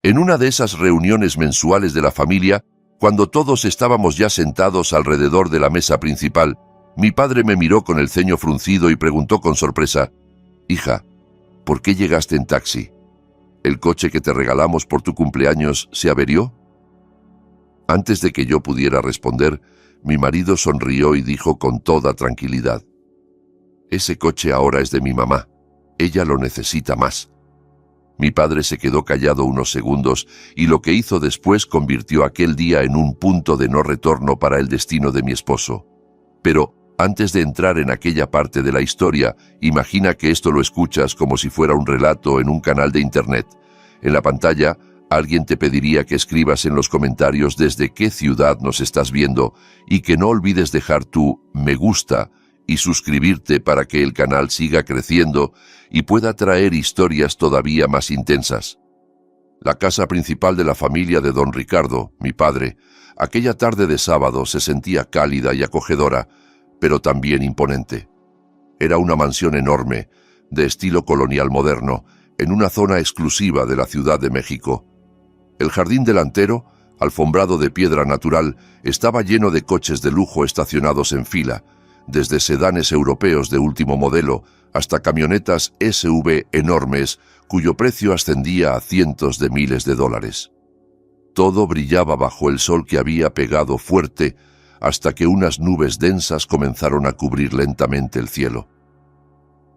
En una de esas reuniones mensuales de la familia, cuando todos estábamos ya sentados alrededor de la mesa principal, mi padre me miró con el ceño fruncido y preguntó con sorpresa: «Hija, ¿por qué llegaste en taxi? ¿El coche que te regalamos por tu cumpleaños se averió?». Antes de que yo pudiera responder, mi marido sonrió y dijo con toda tranquilidad: «Ese coche ahora es de mi mamá. Ella lo necesita más». Mi padre se quedó callado unos segundos y lo que hizo después convirtió aquel día en un punto de no retorno para el destino de mi esposo. Pero, antes de entrar en aquella parte de la historia, imagina que esto lo escuchas como si fuera un relato en un canal de internet. En la pantalla, alguien te pediría que escribas en los comentarios desde qué ciudad nos estás viendo y que no olvides dejar tu me gusta y suscribirte para que el canal siga creciendo y pueda traer historias todavía más intensas. La casa principal de la familia de don Ricardo, mi padre, aquella tarde de sábado se sentía cálida y acogedora, pero también imponente. Era una mansión enorme, de estilo colonial moderno, en una zona exclusiva de la Ciudad de México. El jardín delantero, alfombrado de piedra natural, estaba lleno de coches de lujo estacionados en fila, desde sedanes europeos de último modelo hasta camionetas SUV enormes cuyo precio ascendía a cientos de miles de dólares. Todo brillaba bajo el sol que había pegado fuerte hasta que unas nubes densas comenzaron a cubrir lentamente el cielo.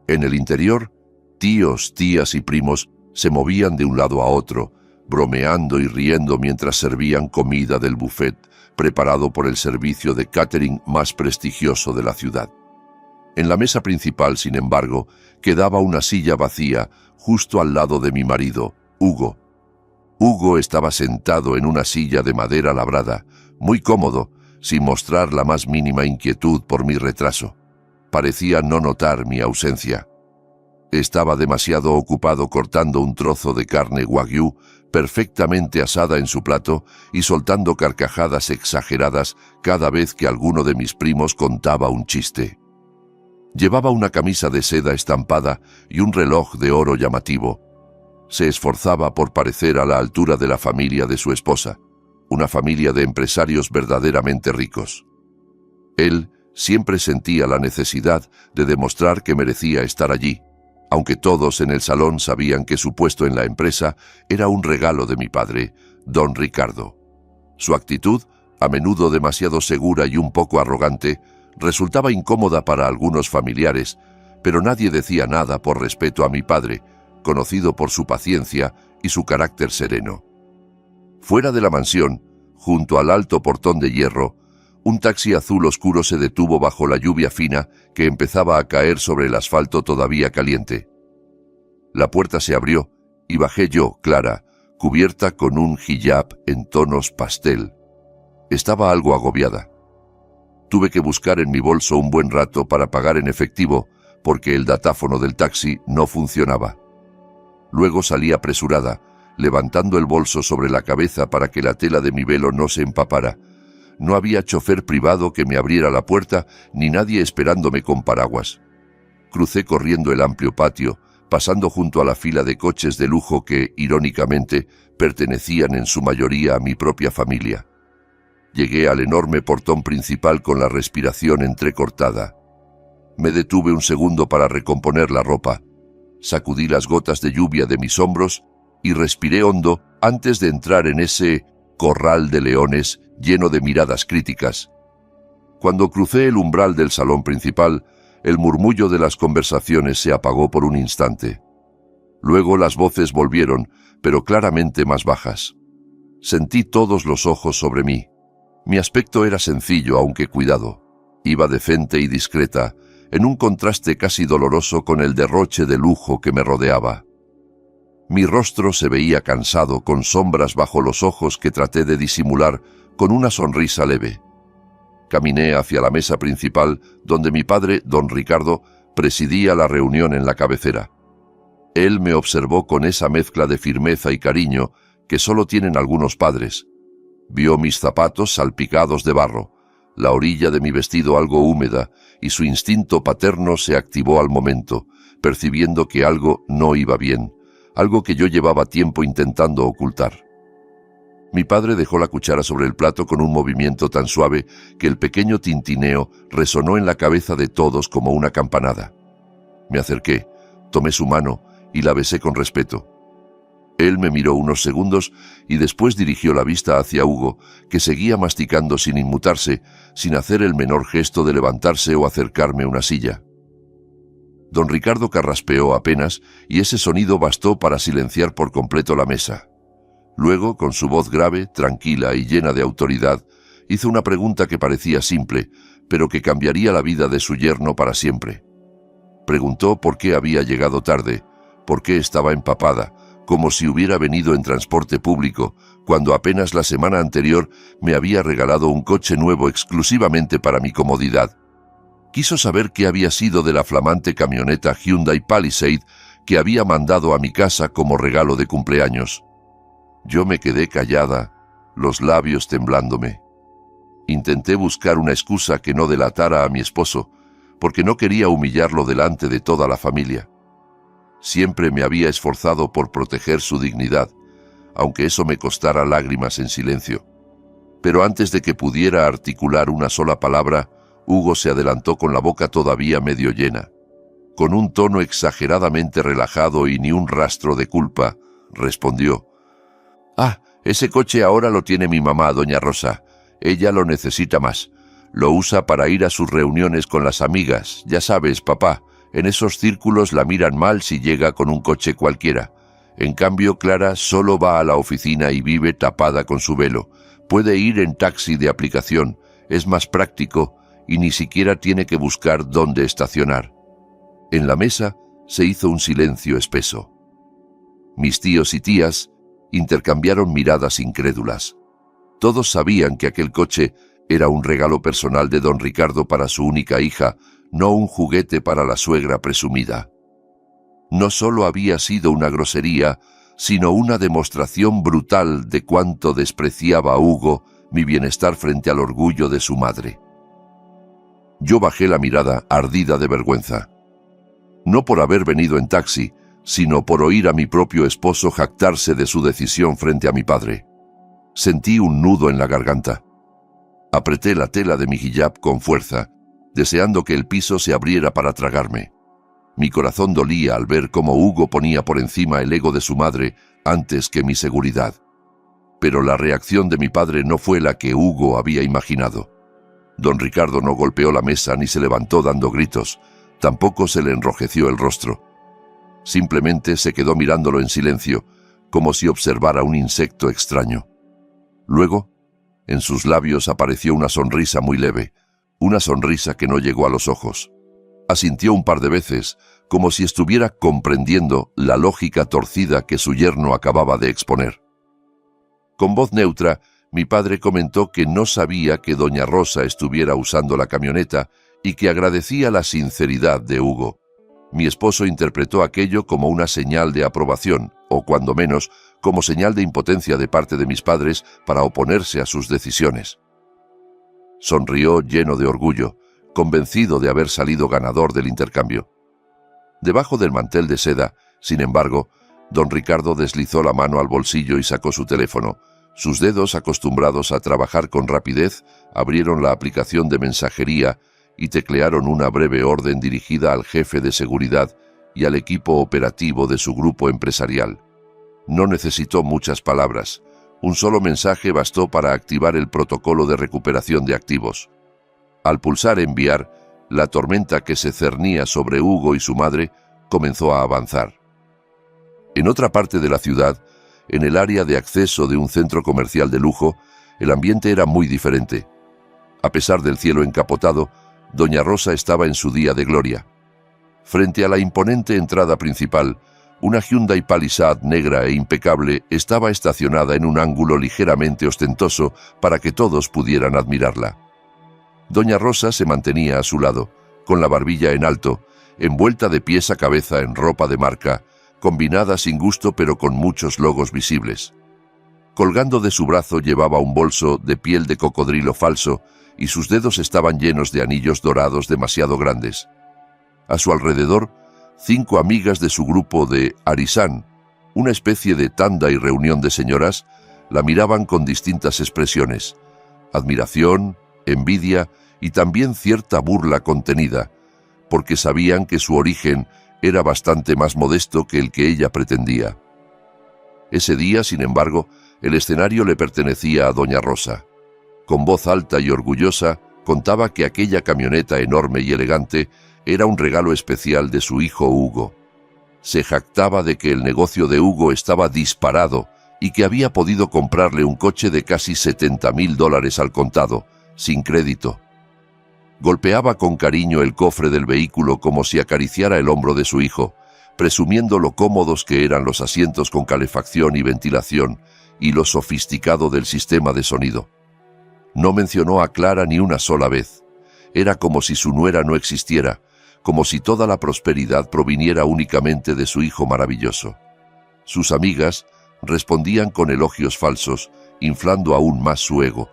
En el interior, tíos, tías y primos se movían de un lado a otro, bromeando y riendo mientras servían comida del buffet preparado por el servicio de catering más prestigioso de la ciudad. En la mesa principal, sin embargo, quedaba una silla vacía justo al lado de mi marido, Hugo. Hugo estaba sentado en una silla de madera labrada, muy cómodo, sin mostrar la más mínima inquietud por mi retraso. Parecía no notar mi ausencia. Estaba demasiado ocupado cortando un trozo de carne wagyu perfectamente asada en su plato y soltando carcajadas exageradas cada vez que alguno de mis primos contaba un chiste. Llevaba una camisa de seda estampada y un reloj de oro llamativo. Se esforzaba por parecer a la altura de la familia de su esposa, una familia de empresarios verdaderamente ricos. Él siempre sentía la necesidad de demostrar que merecía estar allí, aunque todos en el salón sabían que su puesto en la empresa era un regalo de mi padre, don Ricardo. Su actitud, a menudo demasiado segura y un poco arrogante, resultaba incómoda para algunos familiares, pero nadie decía nada por respeto a mi padre, conocido por su paciencia y su carácter sereno. Fuera de la mansión, junto al alto portón de hierro, un taxi azul oscuro se detuvo bajo la lluvia fina que empezaba a caer sobre el asfalto todavía caliente. La puerta se abrió y bajé yo, Clara, cubierta con un hijab en tonos pastel. Estaba algo agobiada. Tuve que buscar en mi bolso un buen rato para pagar en efectivo porque el datáfono del taxi no funcionaba. Luego salí apresurada, levantando el bolso sobre la cabeza para que la tela de mi velo no se empapara. No había chofer privado que me abriera la puerta, ni nadie esperándome con paraguas. Crucé corriendo el amplio patio, pasando junto a la fila de coches de lujo que, irónicamente, pertenecían en su mayoría a mi propia familia. Llegué al enorme portón principal con la respiración entrecortada. Me detuve un segundo para recomponer la ropa. Sacudí las gotas de lluvia de mis hombros y respiré hondo antes de entrar en ese corral de leones lleno de miradas críticas. Cuando crucé el umbral del salón principal, el murmullo de las conversaciones se apagó por un instante. Luego las voces volvieron, pero claramente más bajas. Sentí todos los ojos sobre mí. Mi aspecto era sencillo, aunque cuidado. Iba decente y discreta, en un contraste casi doloroso con el derroche de lujo que me rodeaba. Mi rostro se veía cansado, con sombras bajo los ojos que traté de disimular con una sonrisa leve. Caminé hacia la mesa principal, donde mi padre, don Ricardo, presidía la reunión en la cabecera. Él me observó con esa mezcla de firmeza y cariño que solo tienen algunos padres. Vio mis zapatos salpicados de barro, la orilla de mi vestido algo húmeda, y su instinto paterno se activó al momento, percibiendo que algo no iba bien, algo que yo llevaba tiempo intentando ocultar. Mi padre dejó la cuchara sobre el plato con un movimiento tan suave que el pequeño tintineo resonó en la cabeza de todos como una campanada. Me acerqué, tomé su mano y la besé con respeto. Él me miró unos segundos y después dirigió la vista hacia Hugo, que seguía masticando sin inmutarse, sin hacer el menor gesto de levantarse o acercarme una silla. Don Ricardo carraspeó apenas y ese sonido bastó para silenciar por completo la mesa. Luego, con su voz grave, tranquila y llena de autoridad, hizo una pregunta que parecía simple, pero que cambiaría la vida de su yerno para siempre. Preguntó por qué había llegado tarde, por qué estaba empapada, como si hubiera venido en transporte público, cuando apenas la semana anterior me había regalado un coche nuevo exclusivamente para mi comodidad. Quiso saber qué había sido de la flamante camioneta Hyundai Palisade que había mandado a mi casa como regalo de cumpleaños. Yo me quedé callada, los labios temblándome. Intenté buscar una excusa que no delatara a mi esposo, porque no quería humillarlo delante de toda la familia. Siempre me había esforzado por proteger su dignidad, aunque eso me costara lágrimas en silencio. Pero antes de que pudiera articular una sola palabra, Hugo se adelantó con la boca todavía medio llena. Con un tono exageradamente relajado y ni un rastro de culpa, respondió: «Ah, ese coche ahora lo tiene mi mamá, doña Rosa. Ella lo necesita más. Lo usa para ir a sus reuniones con las amigas. Ya sabes, papá, en esos círculos la miran mal si llega con un coche cualquiera. En cambio, Clara solo va a la oficina y vive tapada con su velo. Puede ir en taxi de aplicación, es más práctico y ni siquiera tiene que buscar dónde estacionar». En la mesa se hizo un silencio espeso. Mis tíos y tías intercambiaron miradas incrédulas. Todos sabían que aquel coche era un regalo personal de don Ricardo para su única hija, no un juguete para la suegra presumida. No solo había sido una grosería, sino una demostración brutal de cuánto despreciaba a Hugo mi bienestar frente al orgullo de su madre. Yo bajé la mirada, ardida de vergüenza. No por haber venido en taxi, sino por oír a mi propio esposo jactarse de su decisión frente a mi padre. Sentí un nudo en la garganta. Apreté la tela de mi hijab con fuerza, deseando que el piso se abriera para tragarme. Mi corazón dolía al ver cómo Hugo ponía por encima el ego de su madre antes que mi seguridad. Pero la reacción de mi padre no fue la que Hugo había imaginado. Don Ricardo no golpeó la mesa ni se levantó dando gritos, tampoco se le enrojeció el rostro. Simplemente se quedó mirándolo en silencio, como si observara un insecto extraño. Luego, en sus labios apareció una sonrisa muy leve, una sonrisa que no llegó a los ojos. Asintió un par de veces, como si estuviera comprendiendo la lógica torcida que su yerno acababa de exponer. Con voz neutra, mi padre comentó que no sabía que doña Rosa estuviera usando la camioneta y que agradecía la sinceridad de Hugo. Mi esposo interpretó aquello como una señal de aprobación, o cuando menos, como señal de impotencia de parte de mis padres para oponerse a sus decisiones. Sonrió lleno de orgullo, convencido de haber salido ganador del intercambio. Debajo del mantel de seda, sin embargo, don Ricardo deslizó la mano al bolsillo y sacó su teléfono. Sus dedos, acostumbrados a trabajar con rapidez, abrieron la aplicación de mensajería y teclearon una breve orden dirigida al jefe de seguridad y al equipo operativo de su grupo empresarial. No necesitó muchas palabras. Un solo mensaje bastó para activar el protocolo de recuperación de activos. Al pulsar enviar, la tormenta que se cernía sobre Hugo y su madre comenzó a avanzar. En otra parte de la ciudad, en el área de acceso de un centro comercial de lujo, el ambiente era muy diferente. A pesar del cielo encapotado, doña Rosa estaba en su día de gloria. Frente a la imponente entrada principal, una Hyundai Palisade negra e impecable estaba estacionada en un ángulo ligeramente ostentoso para que todos pudieran admirarla. Doña Rosa se mantenía a su lado, con la barbilla en alto, envuelta de pies a cabeza en ropa de marca, combinada sin gusto pero con muchos logos visibles. Colgando de su brazo llevaba un bolso de piel de cocodrilo falso y sus dedos estaban llenos de anillos dorados demasiado grandes. A su alrededor, 5 amigas de su grupo de Arisán, una especie de tanda y reunión de señoras, la miraban con distintas expresiones: admiración, envidia y también cierta burla contenida, porque sabían que su origen era bastante más modesto que el que ella pretendía. Ese día, sin embargo, el escenario le pertenecía a doña Rosa. Con voz alta y orgullosa, contaba que aquella camioneta enorme y elegante era un regalo especial de su hijo Hugo. Se jactaba de que el negocio de Hugo estaba disparado y que había podido comprarle un coche de casi $70.000 al contado, sin crédito. Golpeaba con cariño el cofre del vehículo como si acariciara el hombro de su hijo, presumiendo lo cómodos que eran los asientos con calefacción y ventilación y lo sofisticado del sistema de sonido. No mencionó a Clara ni una sola vez. Era como si su nuera no existiera, como si toda la prosperidad proviniera únicamente de su hijo maravilloso. Sus amigas respondían con elogios falsos, inflando aún más su ego.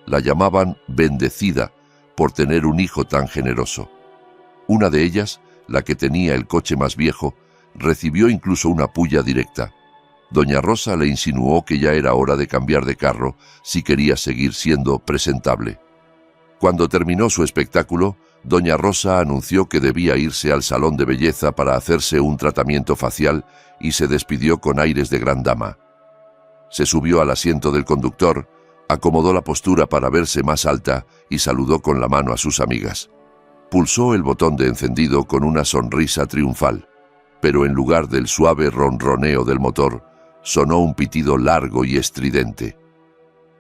La llamaban bendecida por tener un hijo tan generoso. Una de ellas, la que tenía el coche más viejo, recibió incluso una pulla directa. Doña Rosa le insinuó que ya era hora de cambiar de carro si quería seguir siendo presentable. Cuando terminó su espectáculo, doña Rosa anunció que debía irse al salón de belleza para hacerse un tratamiento facial y se despidió con aires de gran dama. Se subió al asiento del conductor, acomodó la postura para verse más alta y saludó con la mano a sus amigas. Pulsó el botón de encendido con una sonrisa triunfal, pero en lugar del suave ronroneo del motor, sonó un pitido largo y estridente.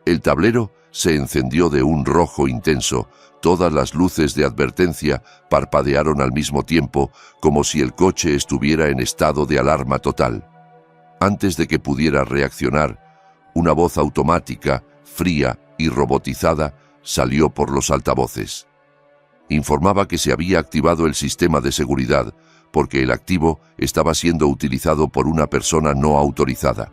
El tablero se encendió de un rojo intenso, todas las luces de advertencia parpadearon al mismo tiempo, como si el coche estuviera en estado de alarma total. Antes de que pudiera reaccionar, una voz automática, fría y robotizada salió por los altavoces. Informaba que se había activado el sistema de seguridad, porque el activo estaba siendo utilizado por una persona no autorizada.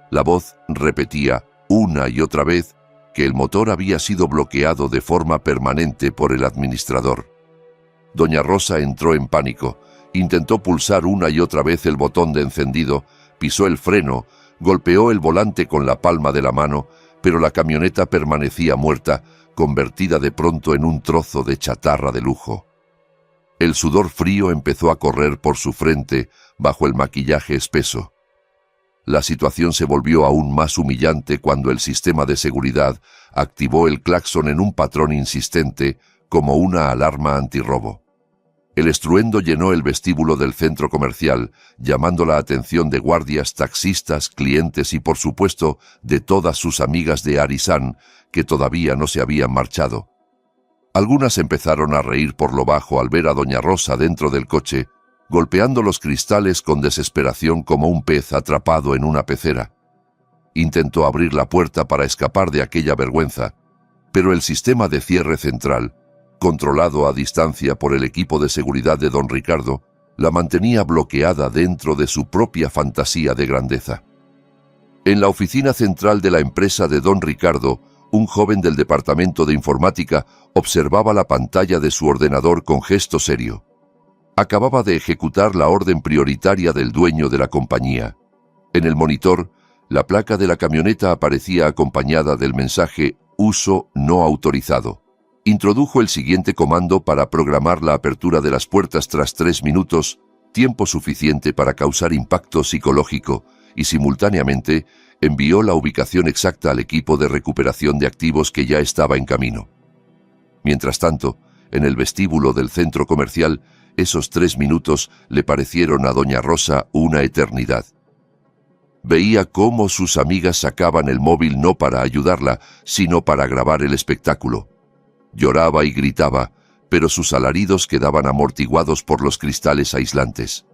La voz repetía una y otra vez que el motor había sido bloqueado de forma permanente por el administrador. Doña Rosa entró en pánico, intentó pulsar una y otra vez el botón de encendido, pisó el freno, golpeó el volante con la palma de la mano, pero la camioneta permanecía muerta, convertida de pronto en un trozo de chatarra de lujo. El sudor frío empezó a correr por su frente bajo el maquillaje espeso. La situación se volvió aún más humillante cuando el sistema de seguridad activó el claxon en un patrón insistente como una alarma antirrobo. El estruendo llenó el vestíbulo del centro comercial, llamando la atención de guardias, taxistas, clientes y por supuesto de todas sus amigas de Arisán que todavía no se habían marchado. Algunas empezaron a reír por lo bajo al ver a doña Rosa dentro del coche, golpeando los cristales con desesperación como un pez atrapado en una pecera. Intentó abrir la puerta para escapar de aquella vergüenza, pero el sistema de cierre central, controlado a distancia por el equipo de seguridad de don Ricardo, la mantenía bloqueada dentro de su propia fantasía de grandeza. En la oficina central de la empresa de don Ricardo, un joven del departamento de informática observaba la pantalla de su ordenador con gesto serio. Acababa de ejecutar la orden prioritaria del dueño de la compañía. En el monitor, la placa de la camioneta aparecía acompañada del mensaje «Uso no autorizado». Introdujo el siguiente comando para programar la apertura de las puertas tras 3 minutos, tiempo suficiente para causar impacto psicológico, y simultáneamente envió la ubicación exacta al equipo de recuperación de activos que ya estaba en camino. Mientras tanto, en el vestíbulo del centro comercial, esos 3 minutos le parecieron a doña Rosa una eternidad. Veía cómo sus amigas sacaban el móvil no para ayudarla, sino para grabar el espectáculo. Lloraba y gritaba, pero sus alaridos quedaban amortiguados por los cristales aislantes.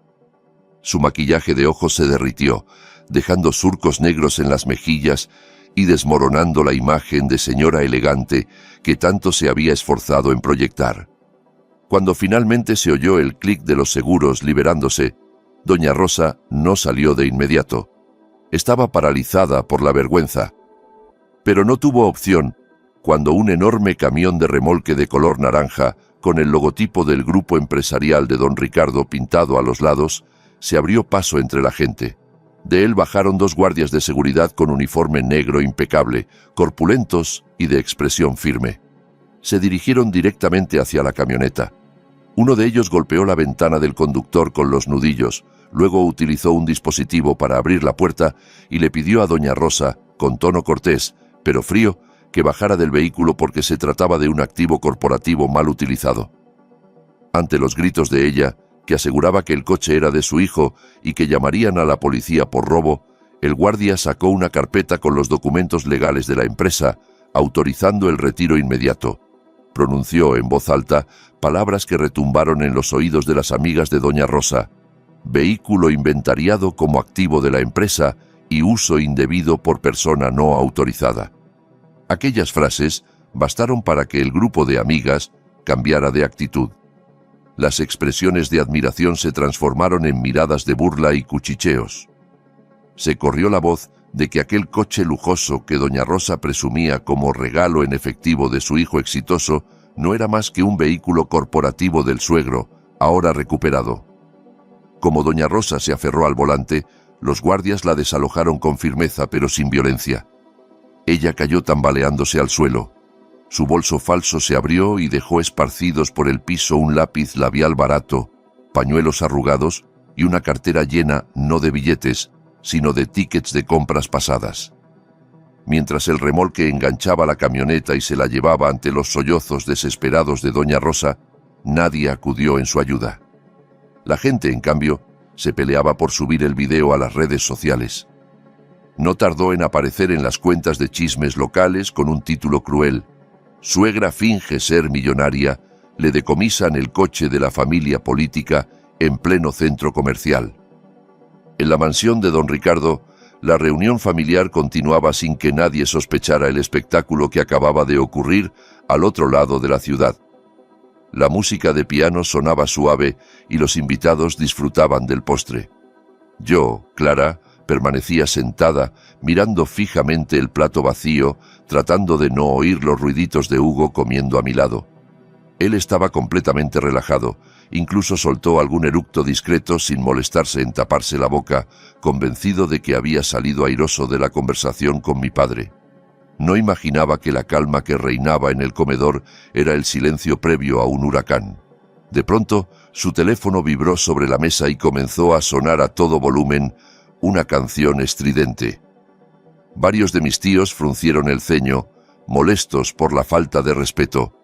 Su maquillaje de ojos se derritió, dejando surcos negros en las mejillas y desmoronando la imagen de señora elegante que tanto se había esforzado en proyectar. Cuando finalmente se oyó el clic de los seguros liberándose, doña Rosa no salió de inmediato. Estaba paralizada por la vergüenza. Pero no tuvo opción cuando un enorme camión de remolque de color naranja, con el logotipo del grupo empresarial de don Ricardo pintado a los lados, se abrió paso entre la gente. De él bajaron 2 guardias de seguridad con uniforme negro impecable, corpulentos y de expresión firme. Se dirigieron directamente hacia la camioneta. Uno de ellos golpeó la ventana del conductor con los nudillos, luego utilizó un dispositivo para abrir la puerta y le pidió a doña Rosa, con tono cortés, pero frío, que bajara del vehículo porque se trataba de un activo corporativo mal utilizado. Ante los gritos de ella, que aseguraba que el coche era de su hijo y que llamarían a la policía por robo, el guardia sacó una carpeta con los documentos legales de la empresa, autorizando el retiro inmediato. Pronunció en voz alta palabras que retumbaron en los oídos de las amigas de doña Rosa: vehículo inventariado como activo de la empresa y uso indebido por persona no autorizada. Aquellas frases bastaron para que el grupo de amigas cambiara de actitud. Las expresiones de admiración se transformaron en miradas de burla y cuchicheos. Se corrió la voz de que aquel coche lujoso que doña Rosa presumía como regalo en efectivo de su hijo exitoso no era más que un vehículo corporativo del suegro, ahora recuperado. Como doña Rosa se aferró al volante, los guardias la desalojaron con firmeza pero sin violencia. Ella cayó tambaleándose al suelo. Su bolso falso se abrió y dejó esparcidos por el piso un lápiz labial barato, pañuelos arrugados y una cartera llena no de billetes, sino de tickets de compras pasadas. Mientras el remolque enganchaba la camioneta y se la llevaba ante los sollozos desesperados de doña Rosa, nadie acudió en su ayuda. La gente, en cambio, se peleaba por subir el video a las redes sociales. No tardó en aparecer en las cuentas de chismes locales con un título cruel: suegra finge ser millonaria, le decomisan el coche de la familia política en pleno centro comercial. En la mansión de don Ricardo, la reunión familiar continuaba sin que nadie sospechara el espectáculo que acababa de ocurrir al otro lado de la ciudad. La música de piano sonaba suave y los invitados disfrutaban del postre. Yo, Clara, permanecía sentada, mirando fijamente el plato vacío, tratando de no oír los ruiditos de Hugo comiendo a mi lado. Él estaba completamente relajado, incluso soltó algún eructo discreto sin molestarse en taparse la boca, convencido de que había salido airoso de la conversación con mi padre. No imaginaba que la calma que reinaba en el comedor era el silencio previo a un huracán. De pronto, su teléfono vibró sobre la mesa y comenzó a sonar a todo volumen una canción estridente. Varios de mis tíos fruncieron el ceño, molestos por la falta de respeto.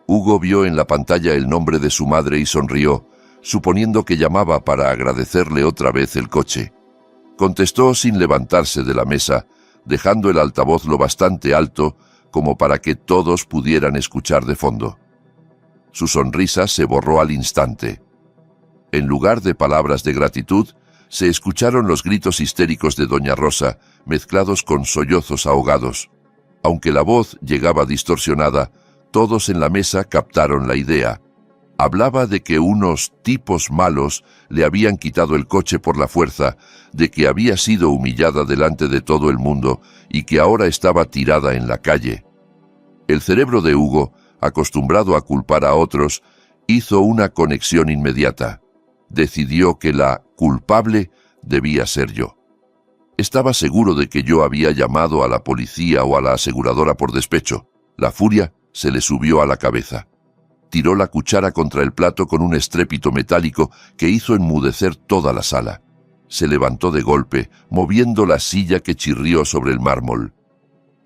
Hugo vio en la pantalla el nombre de su madre y sonrió, suponiendo que llamaba para agradecerle otra vez el coche. Contestó sin levantarse de la mesa, dejando el altavoz lo bastante alto como para que todos pudieran escuchar de fondo. Su sonrisa se borró al instante. En lugar de palabras de gratitud, se escucharon los gritos histéricos de doña Rosa, mezclados con sollozos ahogados. Aunque la voz llegaba distorsionada, todos en la mesa captaron la idea. Hablaba de que unos tipos malos le habían quitado el coche por la fuerza, de que había sido humillada delante de todo el mundo y que ahora estaba tirada en la calle. El cerebro de Hugo, acostumbrado a culpar a otros, hizo una conexión inmediata. Decidió que la culpable debía ser yo. Estaba seguro de que yo había llamado a la policía o a la aseguradora por despecho. La furia se le subió a la cabeza. Tiró la cuchara contra el plato con un estrépito metálico que hizo enmudecer toda la sala. Se levantó de golpe, moviendo la silla que chirrió sobre el mármol.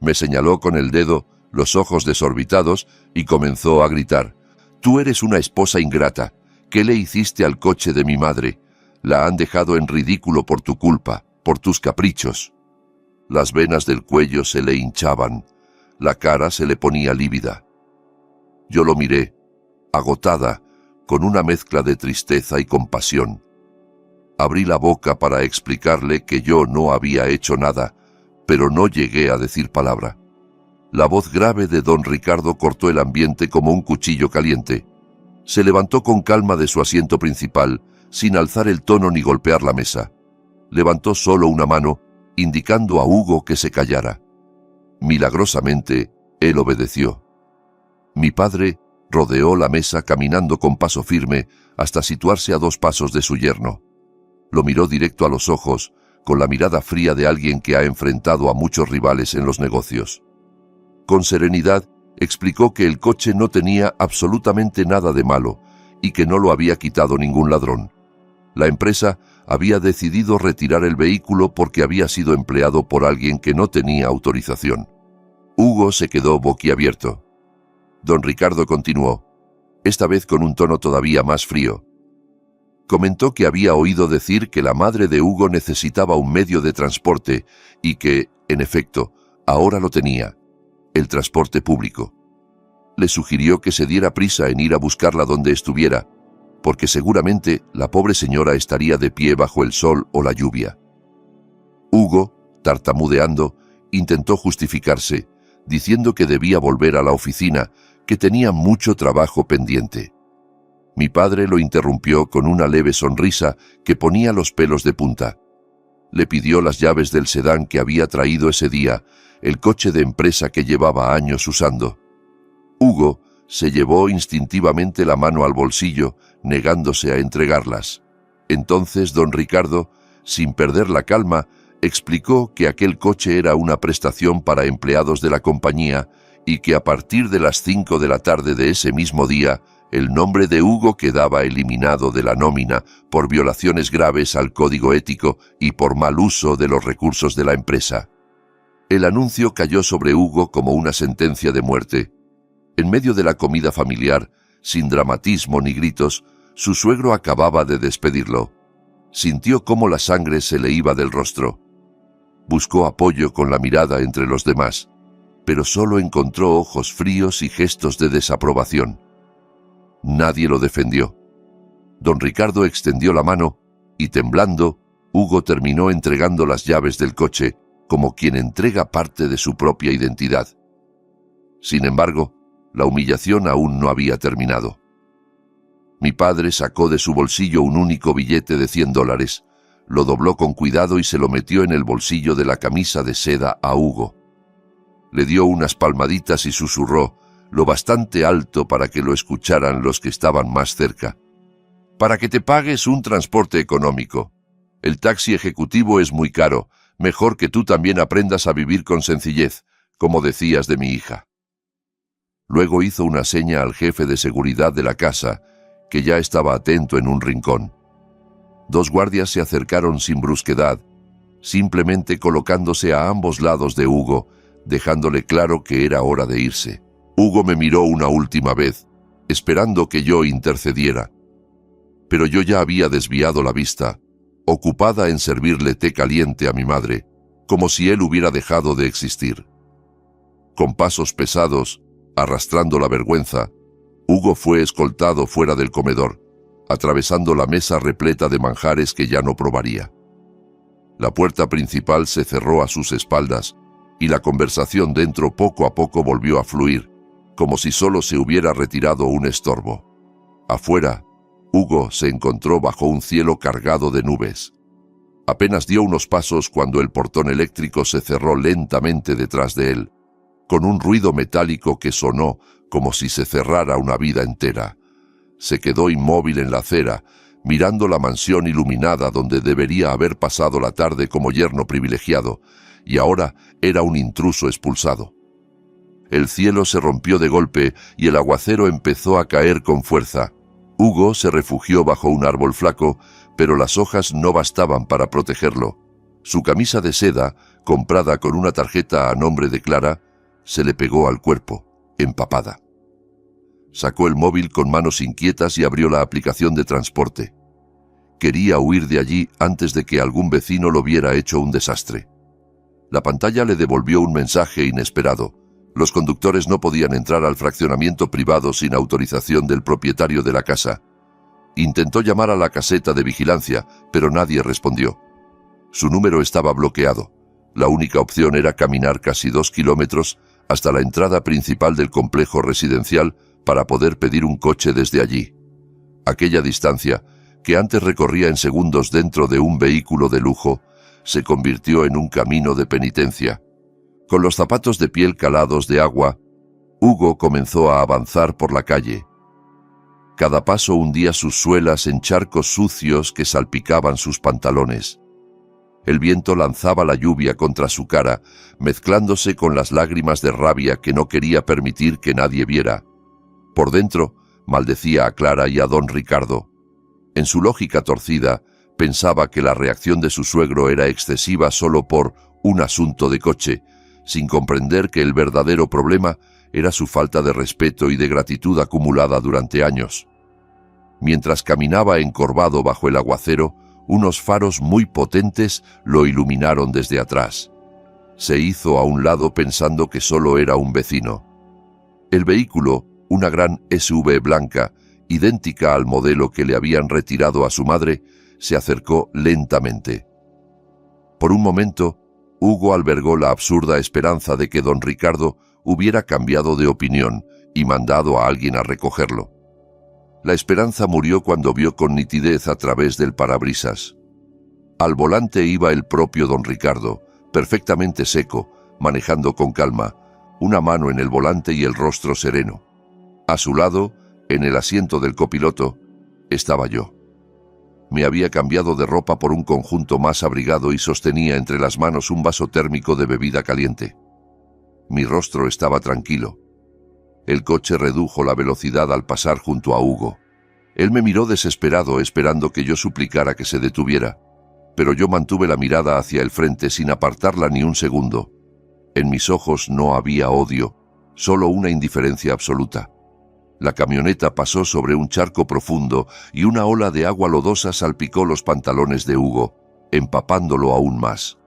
Me señaló con el dedo, los ojos desorbitados, y comenzó a gritar: «Tú eres una esposa ingrata. ¿Qué le hiciste al coche de mi madre? La han dejado en ridículo por tu culpa, por tus caprichos». Las venas del cuello se le hinchaban. La cara se le ponía lívida. Yo lo miré, agotada, con una mezcla de tristeza y compasión. Abrí la boca para explicarle que yo no había hecho nada, pero no llegué a decir palabra. La voz grave de don Ricardo cortó el ambiente como un cuchillo caliente. Se levantó con calma de su asiento principal, sin alzar el tono ni golpear la mesa. Levantó solo una mano, indicando a Hugo que se callara. Milagrosamente, él obedeció. Mi padre rodeó la mesa caminando con paso firme hasta situarse a 2 pasos de su yerno. Lo miró directo a los ojos, con la mirada fría de alguien que ha enfrentado a muchos rivales en los negocios. Con serenidad, explicó que el coche no tenía absolutamente nada de malo y que no lo había quitado ningún ladrón. La empresa había decidido retirar el vehículo porque había sido empleado por alguien que no tenía autorización. Hugo se quedó boquiabierto. Don Ricardo continuó, esta vez con un tono todavía más frío. Comentó que había oído decir que la madre de Hugo necesitaba un medio de transporte y que, en efecto, ahora lo tenía, el transporte público. Le sugirió que se diera prisa en ir a buscarla donde estuviera, porque seguramente la pobre señora estaría de pie bajo el sol o la lluvia. Hugo, tartamudeando, intentó justificarse, diciendo que debía volver a la oficina, que tenía mucho trabajo pendiente. Mi padre lo interrumpió con una leve sonrisa que ponía los pelos de punta. Le pidió las llaves del sedán que había traído ese día, el coche de empresa que llevaba años usando. Hugo se llevó instintivamente la mano al bolsillo, negándose a entregarlas. Entonces don Ricardo, sin perder la calma, explicó que aquel coche era una prestación para empleados de la compañía y que a partir de las 5 de la tarde de ese mismo día, el nombre de Hugo quedaba eliminado de la nómina por violaciones graves al código ético y por mal uso de los recursos de la empresa. El anuncio cayó sobre Hugo como una sentencia de muerte. En medio de la comida familiar, sin dramatismo ni gritos, su suegro acababa de despedirlo. Sintió cómo la sangre se le iba del rostro. Buscó apoyo con la mirada entre los demás, pero solo encontró ojos fríos y gestos de desaprobación. Nadie lo defendió. Don Ricardo extendió la mano y, temblando, Hugo terminó entregando las llaves del coche como quien entrega parte de su propia identidad. Sin embargo, la humillación aún no había terminado. Mi padre sacó de su bolsillo un único billete de $100, lo dobló con cuidado y se lo metió en el bolsillo de la camisa de seda a Hugo. Le dio unas palmaditas y susurró, lo bastante alto para que lo escucharan los que estaban más cerca. Para que te pagues un transporte económico. El taxi ejecutivo es muy caro, mejor que tú también aprendas a vivir con sencillez, como decías de mi hija. Luego hizo una seña al jefe de seguridad de la casa, que ya estaba atento en un rincón. 2 guardias se acercaron sin brusquedad, simplemente colocándose a ambos lados de Hugo, dejándole claro que era hora de irse. Hugo me miró una última vez, esperando que yo intercediera. Pero yo ya había desviado la vista, ocupada en servirle té caliente a mi madre, como si él hubiera dejado de existir. Con pasos pesados, arrastrando la vergüenza, Hugo fue escoltado fuera del comedor, atravesando la mesa repleta de manjares que ya no probaría. La puerta principal se cerró a sus espaldas y la conversación dentro poco a poco volvió a fluir, como si solo se hubiera retirado un estorbo. Afuera, Hugo se encontró bajo un cielo cargado de nubes. Apenas dio unos pasos cuando el portón eléctrico se cerró lentamente detrás de él, con un ruido metálico que sonó como si se cerrara una vida entera. Se quedó inmóvil en la acera, mirando la mansión iluminada donde debería haber pasado la tarde como yerno privilegiado, y ahora era un intruso expulsado. El cielo se rompió de golpe y el aguacero empezó a caer con fuerza. Hugo se refugió bajo un árbol flaco, pero las hojas no bastaban para protegerlo. Su camisa de seda, comprada con una tarjeta a nombre de Clara, se le pegó al cuerpo, empapada. Sacó el móvil con manos inquietas y abrió la aplicación de transporte. Quería huir de allí antes de que algún vecino lo viera hecho un desastre. La pantalla le devolvió un mensaje inesperado. Los conductores no podían entrar al fraccionamiento privado sin autorización del propietario de la casa. Intentó llamar a la caseta de vigilancia, pero nadie respondió. Su número estaba bloqueado. La única opción era caminar casi 2 kilómetros hasta la entrada principal del complejo residencial para poder pedir un coche desde allí. Aquella distancia, que antes recorría en segundos dentro de un vehículo de lujo, se convirtió en un camino de penitencia. Con los zapatos de piel calados de agua, Hugo comenzó a avanzar por la calle. Cada paso hundía sus suelas en charcos sucios que salpicaban sus pantalones. El viento lanzaba la lluvia contra su cara, mezclándose con las lágrimas de rabia que no quería permitir que nadie viera. Por dentro, maldecía a Clara y a don Ricardo. En su lógica torcida, pensaba que la reacción de su suegro era excesiva solo por un asunto de coche, sin comprender que el verdadero problema era su falta de respeto y de gratitud acumulada durante años. Mientras caminaba encorvado bajo el aguacero, unos faros muy potentes lo iluminaron desde atrás. Se hizo a un lado pensando que solo era un vecino. El vehículo, una gran SUV blanca, idéntica al modelo que le habían retirado a su madre, se acercó lentamente. Por un momento, Hugo albergó la absurda esperanza de que don Ricardo hubiera cambiado de opinión y mandado a alguien a recogerlo. La esperanza murió cuando vio con nitidez a través del parabrisas. Al volante iba el propio don Ricardo, perfectamente seco, manejando con calma, una mano en el volante y el rostro sereno. A su lado, en el asiento del copiloto, estaba yo. Me había cambiado de ropa por un conjunto más abrigado y sostenía entre las manos un vaso térmico de bebida caliente. Mi rostro estaba tranquilo. El coche redujo la velocidad al pasar junto a Hugo. Él me miró desesperado, esperando que yo suplicara que se detuviera, pero yo mantuve la mirada hacia el frente sin apartarla ni un segundo. En mis ojos no había odio, solo una indiferencia absoluta. La camioneta pasó sobre un charco profundo y una ola de agua lodosa salpicó los pantalones de Hugo, empapándolo aún más.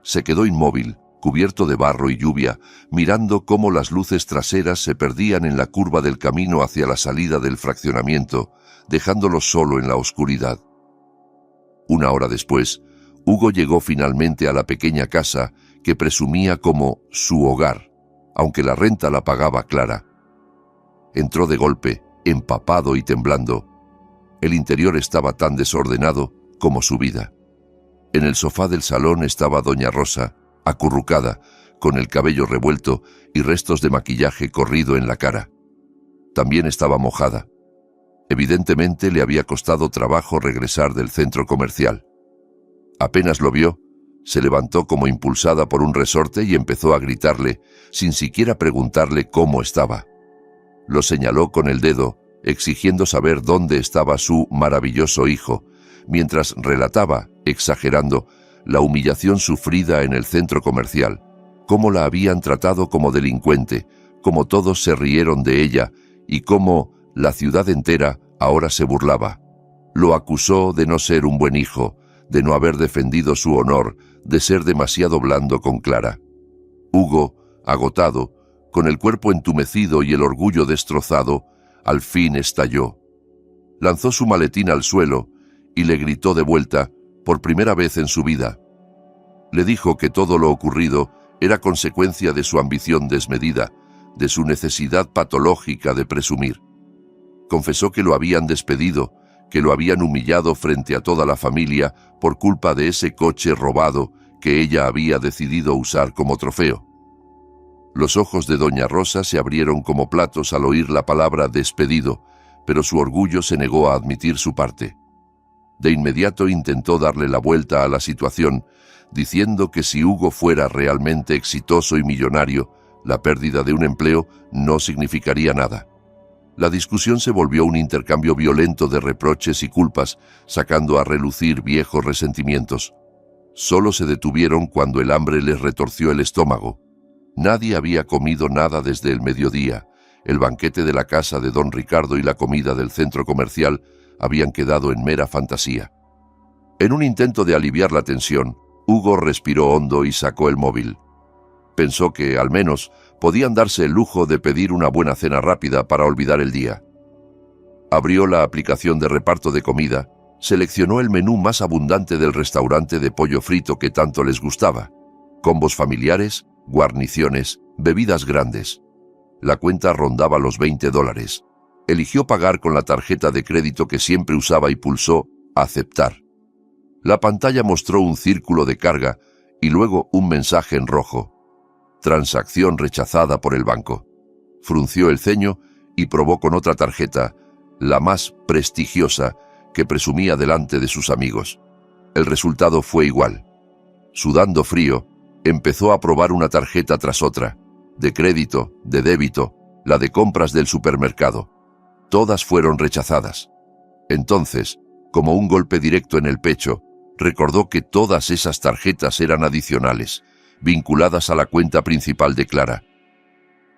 Se quedó inmóvil, cubierto de barro y lluvia, mirando cómo las luces traseras se perdían en la curva del camino hacia la salida del fraccionamiento, dejándolo solo en la oscuridad. Una hora después, Hugo llegó finalmente a la pequeña casa que presumía como su hogar, aunque la renta la pagaba Clara. Entró de golpe, empapado y temblando. El interior estaba tan desordenado como su vida. En el sofá del salón estaba doña Rosa, acurrucada, con el cabello revuelto y restos de maquillaje corrido en la cara. También estaba mojada. Evidentemente le había costado trabajo regresar del centro comercial. Apenas lo vio, se levantó como impulsada por un resorte y empezó a gritarle, sin siquiera preguntarle cómo estaba. Lo señaló con el dedo, exigiendo saber dónde estaba su maravilloso hijo, mientras relataba, exagerando, la humillación sufrida en el centro comercial, cómo la habían tratado como delincuente, cómo todos se rieron de ella y cómo la ciudad entera ahora se burlaba. Lo acusó de no ser un buen hijo, de no haber defendido su honor, de ser demasiado blando con Clara. Hugo, agotado, con el cuerpo entumecido y el orgullo destrozado, al fin estalló. Lanzó su maletín al suelo y le gritó de vuelta, por primera vez en su vida. Le dijo que todo lo ocurrido era consecuencia de su ambición desmedida, de su necesidad patológica de presumir. Confesó que lo habían despedido, que lo habían humillado frente a toda la familia por culpa de ese coche robado que ella había decidido usar como trofeo. Los ojos de doña Rosa se abrieron como platos al oír la palabra despedido, pero su orgullo se negó a admitir su parte. De inmediato intentó darle la vuelta a la situación, diciendo que si Hugo fuera realmente exitoso y millonario, la pérdida de un empleo no significaría nada. La discusión se volvió un intercambio violento de reproches y culpas, sacando a relucir viejos resentimientos. Solo se detuvieron cuando el hambre les retorció el estómago. Nadie había comido nada desde el mediodía. El banquete de la casa de don Ricardo y la comida del centro comercial habían quedado en mera fantasía. En un intento de aliviar la tensión, Hugo respiró hondo y sacó el móvil. Pensó que, al menos, podían darse el lujo de pedir una buena cena rápida para olvidar el día. Abrió la aplicación de reparto de comida, seleccionó el menú más abundante del restaurante de pollo frito que tanto les gustaba. Combos familiares, guarniciones, bebidas grandes. La cuenta rondaba los $20. Eligió pagar con la tarjeta de crédito que siempre usaba y pulsó «Aceptar». La pantalla mostró un círculo de carga y luego un mensaje en rojo. Transacción rechazada por el banco. Frunció el ceño y probó con otra tarjeta, la más prestigiosa, que presumía delante de sus amigos. El resultado fue igual. Sudando frío, empezó a probar una tarjeta tras otra, de crédito, de débito, la de compras del supermercado. Todas fueron rechazadas. Entonces, como un golpe directo en el pecho, recordó que todas esas tarjetas eran adicionales, vinculadas a la cuenta principal de Clara.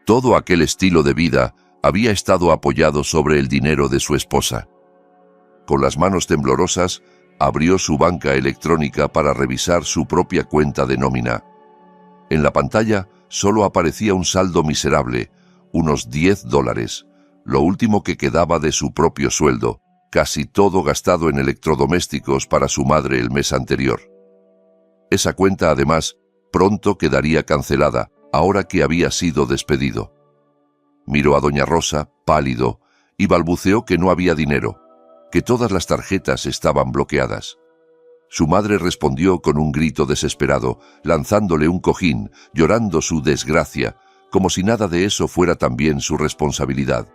Todo aquel estilo de vida había estado apoyado sobre el dinero de su esposa. Con las manos temblorosas, abrió su banca electrónica para revisar su propia cuenta de nómina. En la pantalla solo aparecía un saldo miserable, unos $10, lo último que quedaba de su propio sueldo, casi todo gastado en electrodomésticos para su madre el mes anterior. Esa cuenta, además, pronto quedaría cancelada, ahora que había sido despedido. Miró a doña Rosa, pálido, y balbuceó que no había dinero, que todas las tarjetas estaban bloqueadas. Su madre respondió con un grito desesperado, lanzándole un cojín, llorando su desgracia, como si nada de eso fuera también su responsabilidad.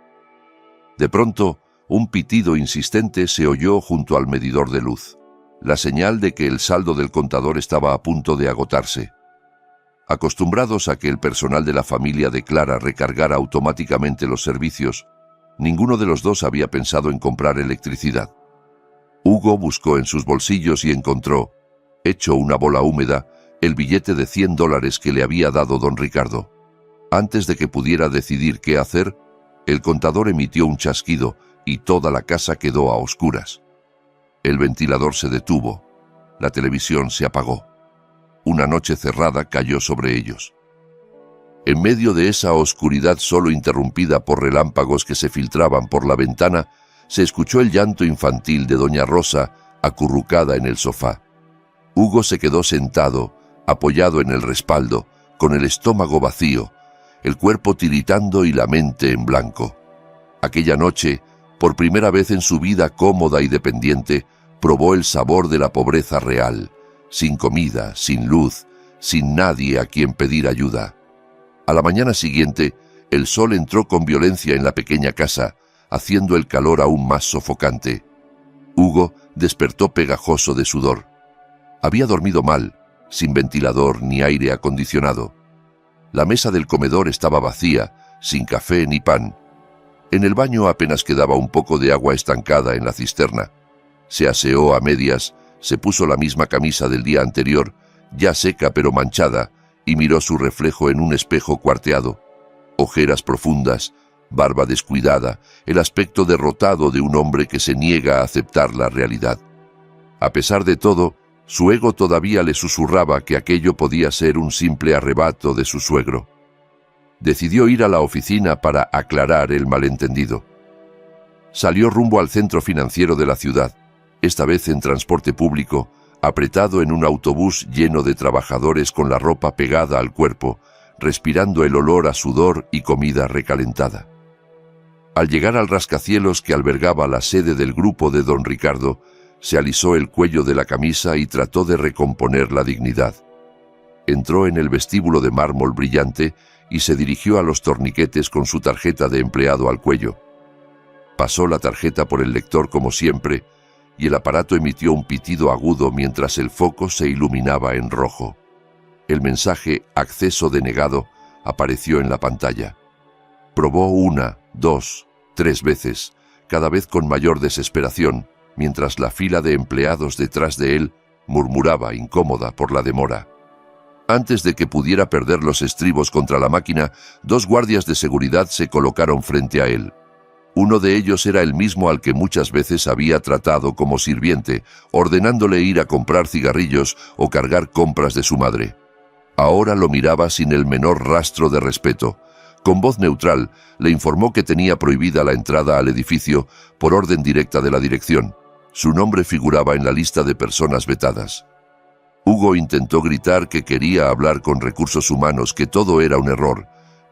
De pronto, un pitido insistente se oyó junto al medidor de luz, la señal de que el saldo del contador estaba a punto de agotarse. Acostumbrados a que el personal de la familia de Clara recargara automáticamente los servicios, ninguno de los dos había pensado en comprar electricidad. Hugo buscó en sus bolsillos y encontró, hecho una bola húmeda, el billete de $100 que le había dado don Ricardo. Antes de que pudiera decidir qué hacer, el contador emitió un chasquido y toda la casa quedó a oscuras. El ventilador se detuvo. La televisión se apagó. Una noche cerrada cayó sobre ellos. En medio de esa oscuridad solo interrumpida por relámpagos que se filtraban por la ventana, se escuchó el llanto infantil de doña Rosa, acurrucada en el sofá. Hugo se quedó sentado, apoyado en el respaldo, con el estómago vacío, el cuerpo tiritando y la mente en blanco. Aquella noche, por primera vez en su vida cómoda y dependiente, probó el sabor de la pobreza real, sin comida, sin luz, sin nadie a quien pedir ayuda. A la mañana siguiente, el sol entró con violencia en la pequeña casa, haciendo el calor aún más sofocante. Hugo despertó pegajoso de sudor. Había dormido mal, sin ventilador ni aire acondicionado. La mesa del comedor estaba vacía, sin café ni pan. En el baño apenas quedaba un poco de agua estancada en la cisterna. Se aseó a medias, se puso la misma camisa del día anterior, ya seca pero manchada, y miró su reflejo en un espejo cuarteado. Ojeras profundas, barba descuidada, el aspecto derrotado de un hombre que se niega a aceptar la realidad. A pesar de todo, su ego todavía le susurraba que aquello podía ser un simple arrebato de su suegro. Decidió ir a la oficina para aclarar el malentendido. Salió rumbo al centro financiero de la ciudad, esta vez en transporte público, apretado en un autobús lleno de trabajadores con la ropa pegada al cuerpo, respirando el olor a sudor y comida recalentada. Al llegar al rascacielos que albergaba la sede del grupo de don Ricardo, se alisó el cuello de la camisa y trató de recomponer la dignidad. Entró en el vestíbulo de mármol brillante y se dirigió a los torniquetes con su tarjeta de empleado al cuello. Pasó la tarjeta por el lector como siempre, y el aparato emitió un pitido agudo mientras el foco se iluminaba en rojo. El mensaje «Acceso denegado» apareció en la pantalla. Probó 1, 2, 3 veces, cada vez con mayor desesperación, mientras la fila de empleados detrás de él murmuraba incómoda por la demora. Antes de que pudiera perder los estribos contra la máquina, 2 guardias de seguridad se colocaron frente a él. Uno de ellos era el mismo al que muchas veces había tratado como sirviente, ordenándole ir a comprar cigarrillos o cargar compras de su madre. Ahora lo miraba sin el menor rastro de respeto. Con voz neutral, le informó que tenía prohibida la entrada al edificio por orden directa de la dirección. Su nombre figuraba en la lista de personas vetadas. Hugo intentó gritar que quería hablar con recursos humanos, que todo era un error,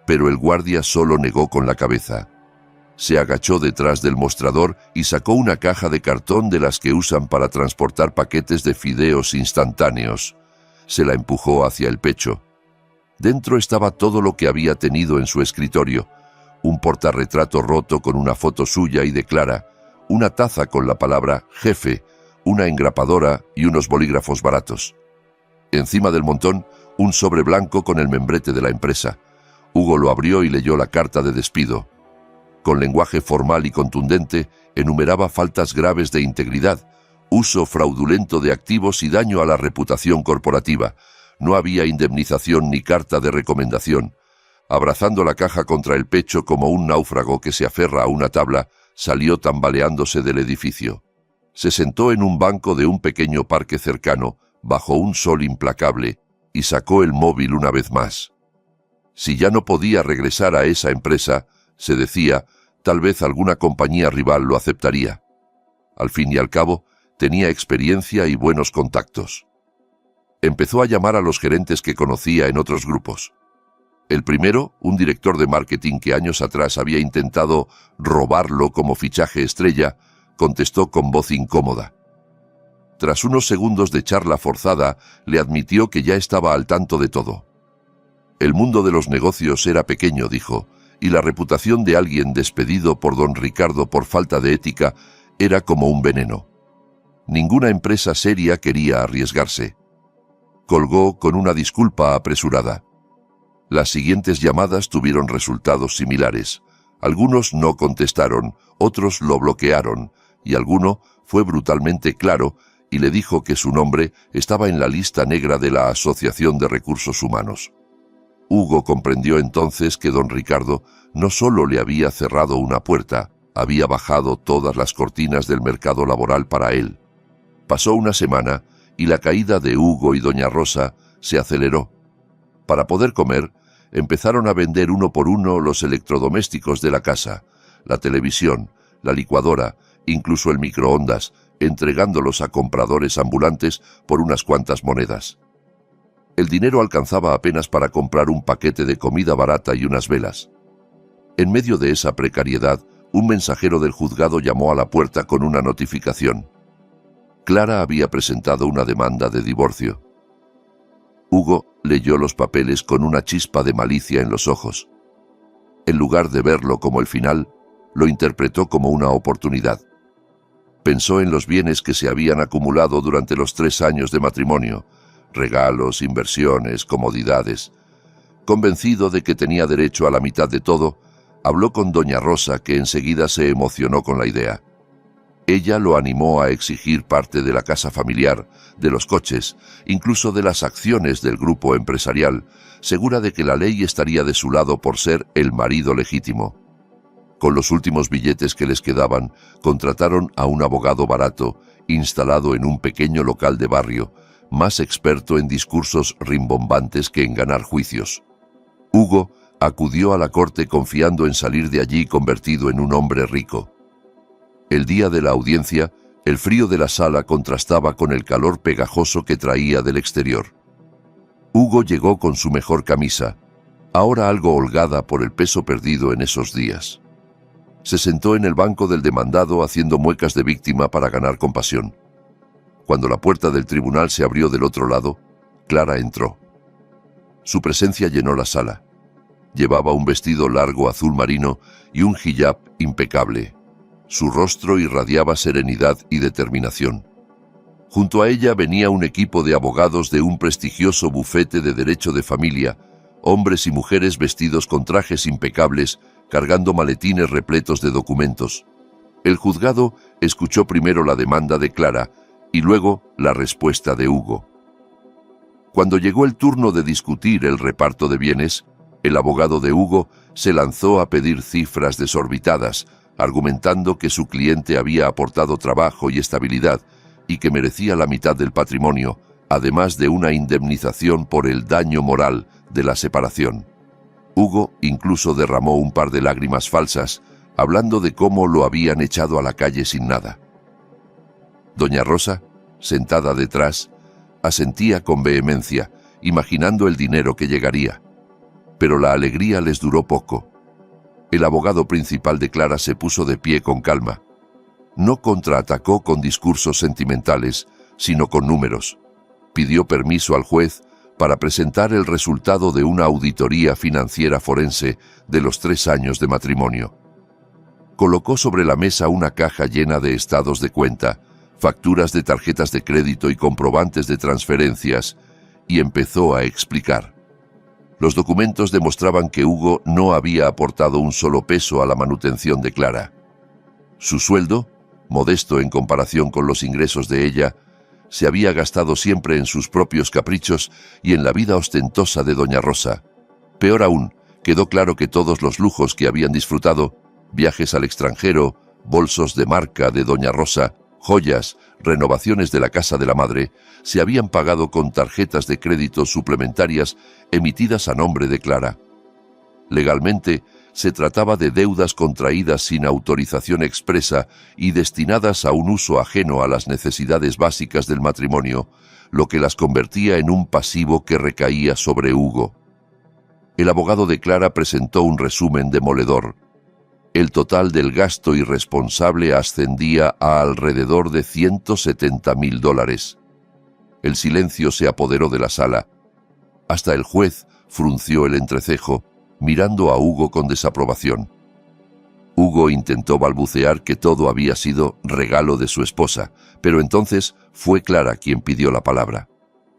pero el guardia solo negó con la cabeza. Se agachó detrás del mostrador y sacó una caja de cartón de las que usan para transportar paquetes de fideos instantáneos. Se la empujó hacia el pecho. Dentro estaba todo lo que había tenido en su escritorio: un portarretrato roto con una foto suya y de Clara, una taza con la palabra jefe, una engrapadora y unos bolígrafos baratos. Encima del montón, un sobre blanco con el membrete de la empresa. Hugo lo abrió y leyó la carta de despido. Con lenguaje formal y contundente, enumeraba faltas graves de integridad, uso fraudulento de activos y daño a la reputación corporativa. No había indemnización ni carta de recomendación. Abrazando la caja contra el pecho como un náufrago que se aferra a una tabla, salió tambaleándose del edificio. Se sentó en un banco de un pequeño parque cercano, bajo un sol implacable, y sacó el móvil una vez más. Si ya no podía regresar a esa empresa, se decía, tal vez alguna compañía rival lo aceptaría. Al fin y al cabo, tenía experiencia y buenos contactos. Empezó a llamar a los gerentes que conocía en otros grupos. El primero, un director de marketing que años atrás había intentado robarlo como fichaje estrella, contestó con voz incómoda. Tras unos segundos de charla forzada, le admitió que ya estaba al tanto de todo. El mundo de los negocios era pequeño, dijo, y la reputación de alguien despedido por don Ricardo por falta de ética era como un veneno. Ninguna empresa seria quería arriesgarse. Colgó con una disculpa apresurada. Las siguientes llamadas tuvieron resultados similares. Algunos no contestaron, otros lo bloquearon, y alguno fue brutalmente claro y le dijo que su nombre estaba en la lista negra de la Asociación de Recursos Humanos. Hugo comprendió entonces que don Ricardo no solo le había cerrado una puerta, había bajado todas las cortinas del mercado laboral para él. Pasó una semana y la caída de Hugo y doña Rosa se aceleró. Para poder comer, empezaron a vender uno por uno los electrodomésticos de la casa, la televisión, la licuadora, incluso el microondas, entregándolos a compradores ambulantes por unas cuantas monedas. El dinero alcanzaba apenas para comprar un paquete de comida barata y unas velas. En medio de esa precariedad, un mensajero del juzgado llamó a la puerta con una notificación. Clara había presentado una demanda de divorcio. Hugo leyó los papeles con una chispa de malicia en los ojos. En lugar de verlo como el final, lo interpretó como una oportunidad. Pensó en los bienes que se habían acumulado durante los 3 años de matrimonio, regalos, inversiones, comodidades. Convencido de que tenía derecho a la mitad de todo, habló con doña Rosa, que enseguida se emocionó con la idea. Ella lo animó a exigir parte de la casa familiar, de los coches, incluso de las acciones del grupo empresarial, segura de que la ley estaría de su lado por ser el marido legítimo. Con los últimos billetes que les quedaban, contrataron a un abogado barato, instalado en un pequeño local de barrio, más experto en discursos rimbombantes que en ganar juicios. Hugo acudió a la corte confiando en salir de allí convertido en un hombre rico. El día de la audiencia, el frío de la sala contrastaba con el calor pegajoso que traía del exterior. Hugo llegó con su mejor camisa, ahora algo holgada por el peso perdido en esos días. Se sentó en el banco del demandado haciendo muecas de víctima para ganar compasión. Cuando la puerta del tribunal se abrió del otro lado, Clara entró. Su presencia llenó la sala. Llevaba un vestido largo azul marino y un hijab impecable. Su rostro irradiaba serenidad y determinación. Junto a ella venía un equipo de abogados de un prestigioso bufete de derecho de familia, hombres y mujeres vestidos con trajes impecables, cargando maletines repletos de documentos. El juzgado escuchó primero la demanda de Clara y luego la respuesta de Hugo. Cuando llegó el turno de discutir el reparto de bienes, el abogado de Hugo se lanzó a pedir cifras desorbitadas, argumentando que su cliente había aportado trabajo y estabilidad y que merecía la mitad del patrimonio, además de una indemnización por el daño moral de la separación. Hugo incluso derramó un par de lágrimas falsas, hablando de cómo lo habían echado a la calle sin nada. Doña Rosa, sentada detrás, asentía con vehemencia, imaginando el dinero que llegaría. Pero la alegría les duró poco. El abogado principal de Clara se puso de pie con calma. No contraatacó con discursos sentimentales, sino con números. Pidió permiso al juez para presentar el resultado de una auditoría financiera forense de los 3 años de matrimonio. Colocó sobre la mesa una caja llena de estados de cuenta, facturas de tarjetas de crédito y comprobantes de transferencias, y empezó a explicar. Los documentos demostraban que Hugo no había aportado un solo peso a la manutención de Clara. Su sueldo, modesto en comparación con los ingresos de ella, se había gastado siempre en sus propios caprichos y en la vida ostentosa de doña Rosa. Peor aún, quedó claro que todos los lujos que habían disfrutado, viajes al extranjero, bolsos de marca de doña Rosa, joyas, renovaciones de la casa de la madre, se habían pagado con tarjetas de crédito suplementarias emitidas a nombre de Clara. Legalmente, se trataba de deudas contraídas sin autorización expresa y destinadas a un uso ajeno a las necesidades básicas del matrimonio, lo que las convertía en un pasivo que recaía sobre Hugo. El abogado de Clara presentó un resumen demoledor. El total del gasto irresponsable ascendía a alrededor de $170.000. El silencio se apoderó de la sala. Hasta el juez frunció el entrecejo, mirando a Hugo con desaprobación. Hugo intentó balbucear que todo había sido regalo de su esposa, pero entonces fue Clara quien pidió la palabra.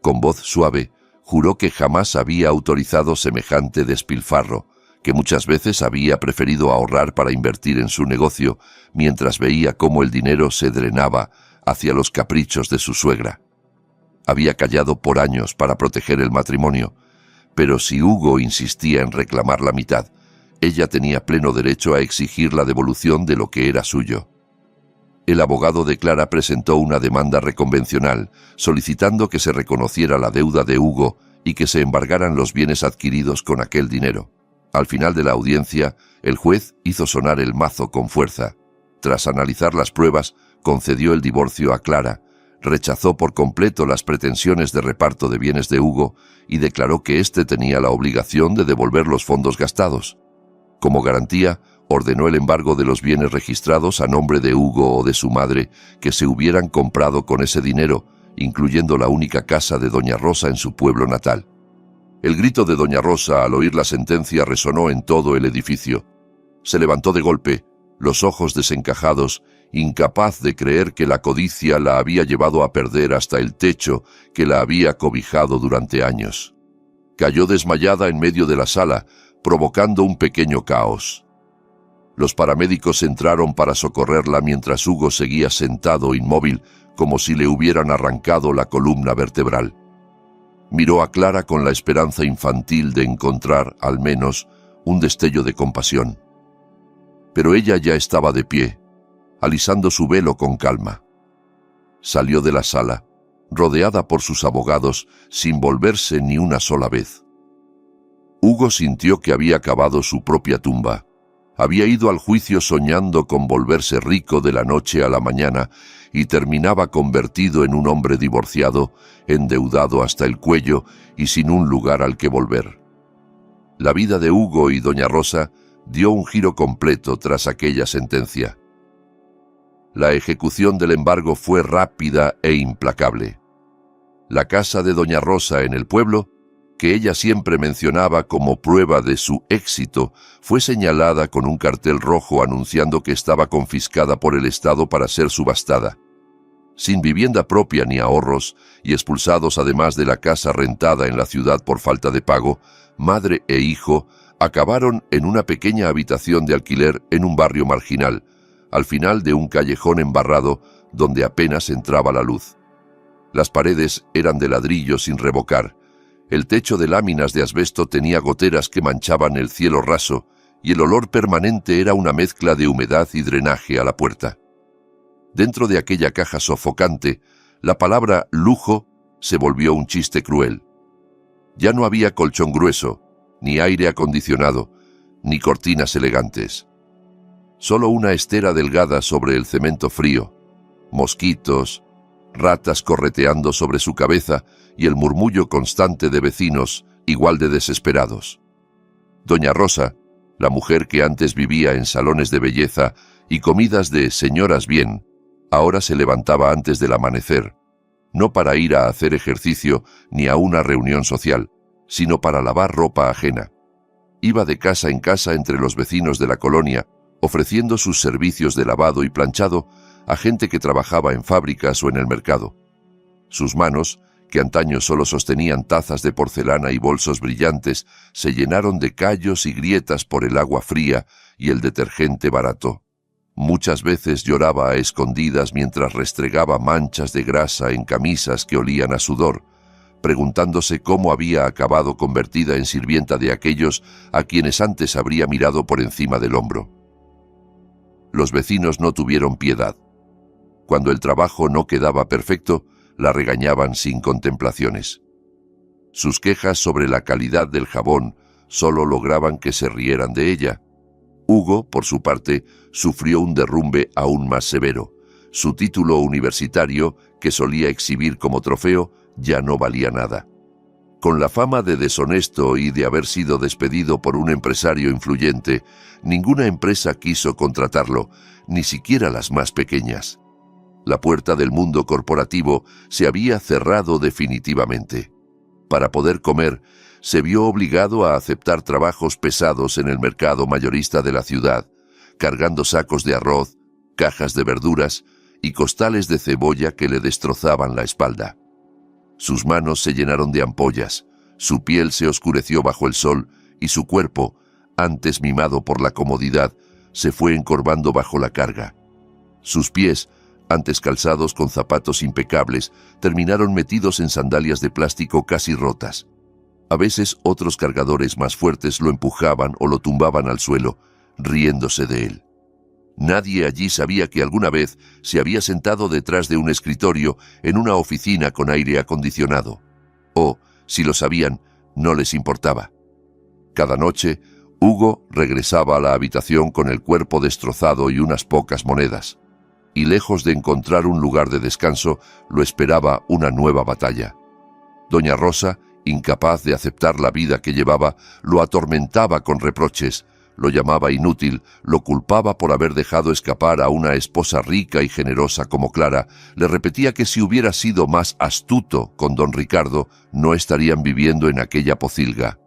Con voz suave, juró que jamás había autorizado semejante despilfarro, que muchas veces había preferido ahorrar para invertir en su negocio, mientras veía cómo el dinero se drenaba hacia los caprichos de su suegra. Había callado por años para proteger el matrimonio, pero si Hugo insistía en reclamar la mitad, ella tenía pleno derecho a exigir la devolución de lo que era suyo. El abogado de Clara presentó una demanda reconvencional, solicitando que se reconociera la deuda de Hugo y que se embargaran los bienes adquiridos con aquel dinero. Al final de la audiencia, el juez hizo sonar el mazo con fuerza. Tras analizar las pruebas, concedió el divorcio a Clara, rechazó por completo las pretensiones de reparto de bienes de Hugo y declaró que éste tenía la obligación de devolver los fondos gastados. Como garantía, ordenó el embargo de los bienes registrados a nombre de Hugo o de su madre que se hubieran comprado con ese dinero, incluyendo la única casa de doña Rosa en su pueblo natal. El grito de doña Rosa al oír la sentencia resonó en todo el edificio. Se levantó de golpe, los ojos desencajados, incapaz de creer que la codicia la había llevado a perder hasta el techo que la había cobijado durante años. Cayó desmayada en medio de la sala, provocando un pequeño caos. Los paramédicos entraron para socorrerla mientras Hugo seguía sentado inmóvil, como si le hubieran arrancado la columna vertebral. Miró a Clara con la esperanza infantil de encontrar, al menos, un destello de compasión. Pero ella ya estaba de pie, alisando su velo con calma. Salió de la sala, rodeada por sus abogados, sin volverse ni una sola vez. Hugo sintió que había cavado su propia tumba. Había ido al juicio soñando con volverse rico de la noche a la mañana y terminaba convertido en un hombre divorciado, endeudado hasta el cuello y sin un lugar al que volver. La vida de Hugo y doña Rosa dio un giro completo tras aquella sentencia. La ejecución del embargo fue rápida e implacable. La casa de doña Rosa en el pueblo, que ella siempre mencionaba como prueba de su éxito, fue señalada con un cartel rojo anunciando que estaba confiscada por el Estado para ser subastada. Sin vivienda propia ni ahorros, y expulsados además de la casa rentada en la ciudad por falta de pago, madre e hijo acabaron en una pequeña habitación de alquiler en un barrio marginal, al final de un callejón embarrado donde apenas entraba la luz. Las paredes eran de ladrillo sin revocar. El techo de láminas de asbesto tenía goteras que manchaban el cielo raso y el olor permanente era una mezcla de humedad y drenaje a la puerta. Dentro de aquella caja sofocante, la palabra lujo se volvió un chiste cruel. Ya no había colchón grueso, ni aire acondicionado, ni cortinas elegantes. Solo una estera delgada sobre el cemento frío, mosquitos, ratas correteando sobre su cabeza y el murmullo constante de vecinos, igual de desesperados. Doña Rosa, la mujer que antes vivía en salones de belleza y comidas de señoras bien, ahora se levantaba antes del amanecer. no para ir a hacer ejercicio ni a una reunión social, sino para lavar ropa ajena. Iba de casa en casa entre los vecinos de la colonia, ofreciendo sus servicios de lavado y planchado a gente que trabajaba en fábricas o en el mercado. Sus manos, que antaño solo sostenían tazas de porcelana y bolsos brillantes, se llenaron de callos y grietas por el agua fría y el detergente barato. Muchas veces lloraba a escondidas mientras restregaba manchas de grasa en camisas que olían a sudor, preguntándose cómo había acabado convertida en sirvienta de aquellos a quienes antes habría mirado por encima del hombro. Los vecinos no tuvieron piedad. Cuando el trabajo no quedaba perfecto, la regañaban sin contemplaciones. Sus quejas sobre la calidad del jabón solo lograban que se rieran de ella. Hugo, por su parte, sufrió un derrumbe aún más severo. Su título universitario, que solía exhibir como trofeo, ya no valía nada. Con la fama de deshonesto y de haber sido despedido por un empresario influyente, ninguna empresa quiso contratarlo, ni siquiera las más pequeñas. La puerta del mundo corporativo se había cerrado definitivamente. Para poder comer, se vio obligado a aceptar trabajos pesados en el mercado mayorista de la ciudad, cargando sacos de arroz, cajas de verduras y costales de cebolla que le destrozaban la espalda. Sus manos se llenaron de ampollas, su piel se oscureció bajo el sol y su cuerpo, antes mimado por la comodidad, se fue encorvando bajo la carga. Sus pies, antes calzados con zapatos impecables, terminaron metidos en sandalias de plástico casi rotas. A veces otros cargadores más fuertes lo empujaban o lo tumbaban al suelo, riéndose de él. Nadie allí sabía que alguna vez se había sentado detrás de un escritorio en una oficina con aire acondicionado. O, si lo sabían, no les importaba. Cada noche, Hugo regresaba a la habitación con el cuerpo destrozado y unas pocas monedas. Y lejos de encontrar un lugar de descanso, lo esperaba una nueva batalla. Doña Rosa, incapaz de aceptar la vida que llevaba, lo atormentaba con reproches, lo llamaba inútil, lo culpaba por haber dejado escapar a una esposa rica y generosa como Clara, le repetía que si hubiera sido más astuto con don Ricardo, no estarían viviendo en aquella pocilga.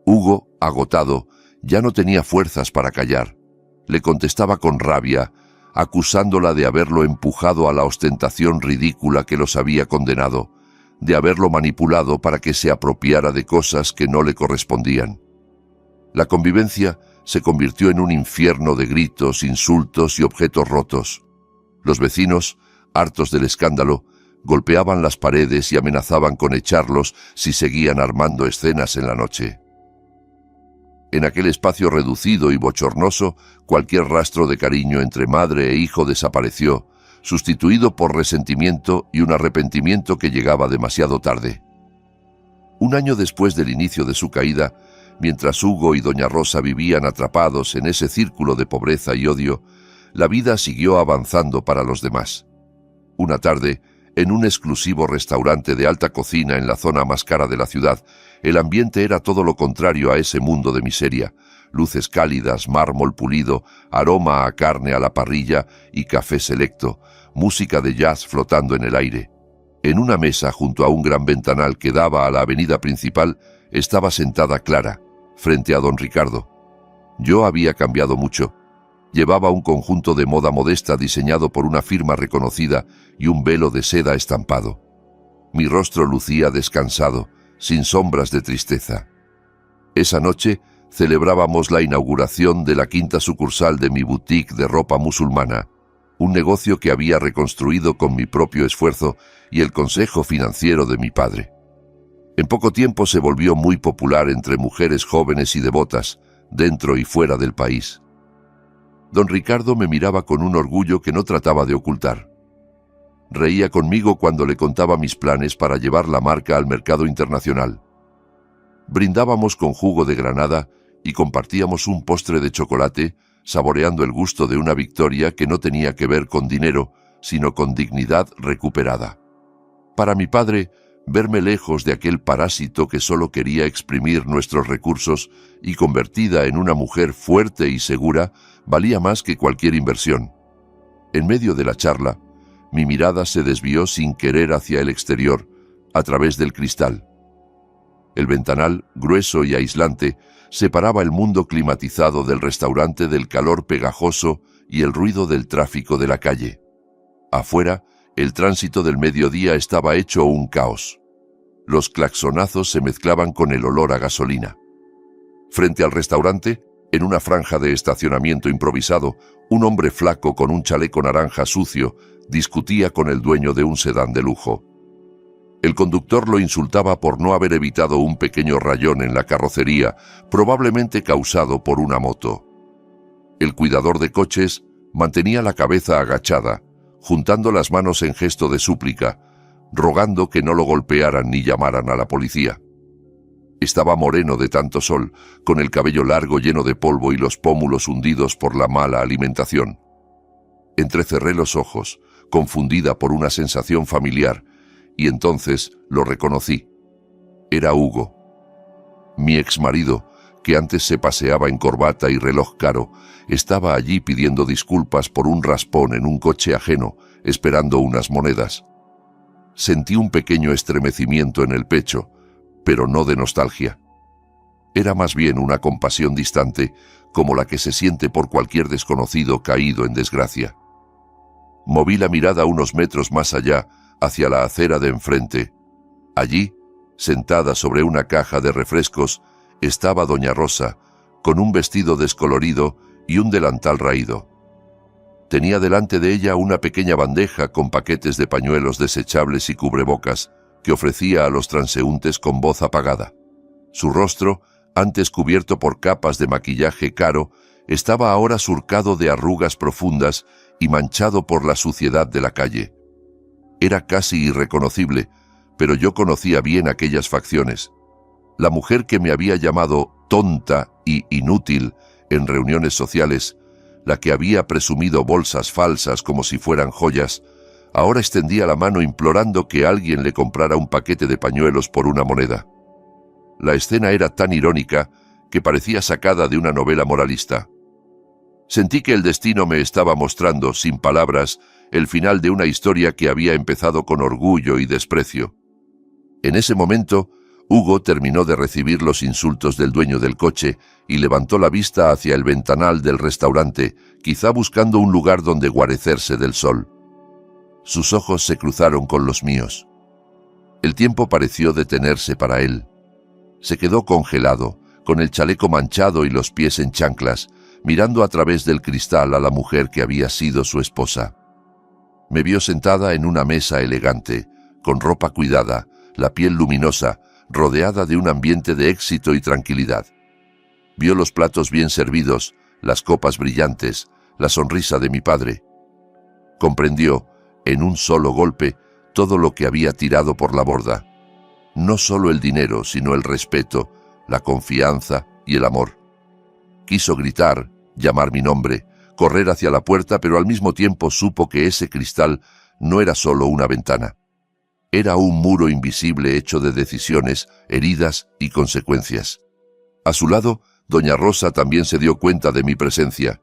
Hugo, agotado, ya no tenía fuerzas para callar. Le contestaba con rabia, acusándola de haberlo empujado a la ostentación ridícula que los había condenado, de haberlo manipulado para que se apropiara de cosas que no le correspondían. La convivencia se convirtió en un infierno de gritos, insultos y objetos rotos. Los vecinos, hartos del escándalo, golpeaban las paredes y amenazaban con echarlos si seguían armando escenas en la noche. En aquel espacio reducido y bochornoso, cualquier rastro de cariño entre madre e hijo desapareció, sustituido por resentimiento y un arrepentimiento que llegaba demasiado tarde. Un año después del inicio de su caída, mientras Hugo y doña Rosa vivían atrapados en ese círculo de pobreza y odio, la vida siguió avanzando para los demás. Una tarde, en un exclusivo restaurante de alta cocina en la zona más cara de la ciudad, el ambiente era todo lo contrario a ese mundo de miseria. Luces cálidas, mármol pulido, aroma a carne a la parrilla y café selecto, música de jazz flotando en el aire. En una mesa junto a un gran ventanal que daba a la avenida principal estaba sentada Clara, frente a don Ricardo. Yo había cambiado mucho. Llevaba un conjunto de moda modesta diseñado por una firma reconocida y un velo de seda estampado. Mi rostro lucía descansado, sin sombras de tristeza. Esa noche celebrábamos la inauguración de la 5ª sucursal de mi boutique de ropa musulmana, un negocio que había reconstruido con mi propio esfuerzo y el consejo financiero de mi padre. En poco tiempo se volvió muy popular entre mujeres jóvenes y devotas, dentro y fuera del país. Don Ricardo me miraba con un orgullo que no trataba de ocultar. Reía conmigo cuando le contaba mis planes para llevar la marca al mercado internacional. Brindábamos con jugo de granada y compartíamos un postre de chocolate, saboreando el gusto de una victoria que no tenía que ver con dinero, sino con dignidad recuperada. Para mi padre, verme lejos de aquel parásito que solo quería exprimir nuestros recursos y convertida en una mujer fuerte y segura, valía más que cualquier inversión. En medio de la charla, Mi mirada se desvió sin querer hacia el exterior, a través del cristal. El ventanal, grueso y aislante, separaba el mundo climatizado del restaurante del calor pegajoso y el ruido del tráfico de la calle. Afuera, el tránsito del mediodía estaba hecho un caos. Los claxonazos se mezclaban con el olor a gasolina. Frente al restaurante, en una franja de estacionamiento improvisado, un hombre flaco con un chaleco naranja sucio discutía con el dueño de un sedán de lujo. El conductor lo insultaba por no haber evitado un pequeño rayón en la carrocería, probablemente causado por una moto. El cuidador de coches mantenía la cabeza agachada, juntando las manos en gesto de súplica, rogando que no lo golpearan ni llamaran a la policía. Estaba moreno de tanto sol, con el cabello largo lleno de polvo y los pómulos hundidos por la mala alimentación. Entrecerré los ojos, confundida por una sensación familiar, y entonces lo reconocí. Era Hugo. Mi exmarido, que antes se paseaba en corbata y reloj caro, estaba allí pidiendo disculpas por un raspón en un coche ajeno, esperando unas monedas. Sentí un pequeño estremecimiento en el pecho, pero no de nostalgia. Era más bien una compasión distante, como la que se siente por cualquier desconocido caído en desgracia. Moví la mirada unos metros más allá, hacia la acera de enfrente. Allí, sentada sobre una caja de refrescos, estaba doña Rosa, con un vestido descolorido y un delantal raído. Tenía delante de ella una pequeña bandeja con paquetes de pañuelos desechables y cubrebocas que ofrecía a los transeúntes con voz apagada. Su rostro, antes cubierto por capas de maquillaje caro, estaba ahora surcado de arrugas profundas y manchado por la suciedad de la calle. Era casi irreconocible, pero yo conocía bien aquellas facciones. La mujer que me había llamado tonta y inútil en reuniones sociales, la que había presumido bolsas falsas como si fueran joyas, ahora extendía la mano implorando que alguien le comprara un paquete de pañuelos por una moneda. La escena era tan irónica que parecía sacada de una novela moralista. Sentí que el destino me estaba mostrando, sin palabras, el final de una historia que había empezado con orgullo y desprecio. En ese momento, Hugo terminó de recibir los insultos del dueño del coche y levantó la vista hacia el ventanal del restaurante, quizá buscando un lugar donde guarecerse del sol. Sus ojos se cruzaron con los míos. El tiempo pareció detenerse para él. Se quedó congelado, con el chaleco manchado y los pies en chanclas, mirando a través del cristal a la mujer que había sido su esposa. Me vio sentada en una mesa elegante, con ropa cuidada, la piel luminosa, rodeada de un ambiente de éxito y tranquilidad. Vio los platos bien servidos, las copas brillantes, la sonrisa de mi padre. Comprendió, en un solo golpe, todo lo que había tirado por la borda. No solo el dinero, sino el respeto, la confianza y el amor. Quiso gritar, llamar mi nombre, correr hacia la puerta, pero al mismo tiempo supo que ese cristal no era solo una ventana. Era un muro invisible hecho de decisiones, heridas y consecuencias. A su lado, doña Rosa también se dio cuenta de mi presencia.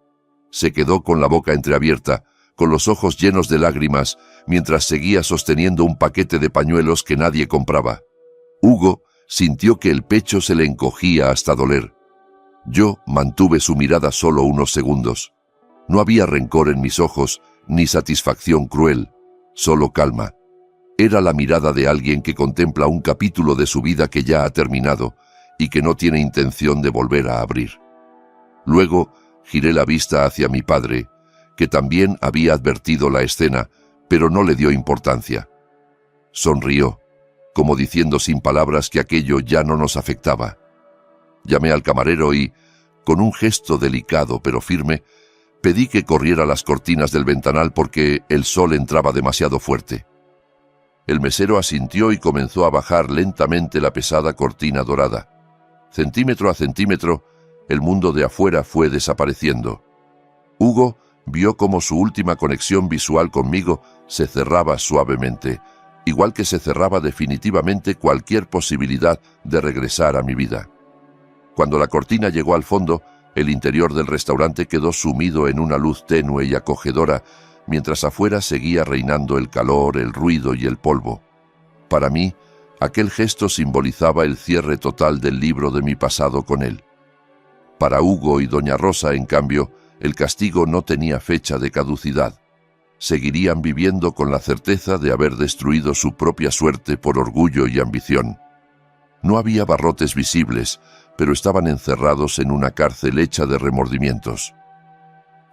Se quedó con la boca entreabierta, con los ojos llenos de lágrimas, mientras seguía sosteniendo un paquete de pañuelos que nadie compraba. Hugo sintió que el pecho se le encogía hasta doler. Yo mantuve su mirada solo unos segundos. No había rencor en mis ojos, ni satisfacción cruel, solo calma. Era la mirada de alguien que contempla un capítulo de su vida que ya ha terminado y que no tiene intención de volver a abrir. Luego giré la vista hacia mi padre, que también había advertido la escena, pero no le dio importancia. Sonrió, como diciendo sin palabras que aquello ya no nos afectaba. Llamé al camarero y, con un gesto delicado pero firme, pedí que corriera las cortinas del ventanal porque el sol entraba demasiado fuerte. El mesero asintió y comenzó a bajar lentamente la pesada cortina dorada. Centímetro a centímetro, el mundo de afuera fue desapareciendo. Hugo vio cómo su última conexión visual conmigo se cerraba suavemente, igual que se cerraba definitivamente cualquier posibilidad de regresar a mi vida. Cuando la cortina llegó al fondo, el interior del restaurante quedó sumido en una luz tenue y acogedora, mientras afuera seguía reinando el calor, el ruido y el polvo. Para mí, aquel gesto simbolizaba el cierre total del libro de mi pasado con él. Para Hugo y doña Rosa, en cambio, el castigo no tenía fecha de caducidad. Seguirían viviendo con la certeza de haber destruido su propia suerte por orgullo y ambición. No había barrotes visibles, pero estaban encerrados en una cárcel hecha de remordimientos.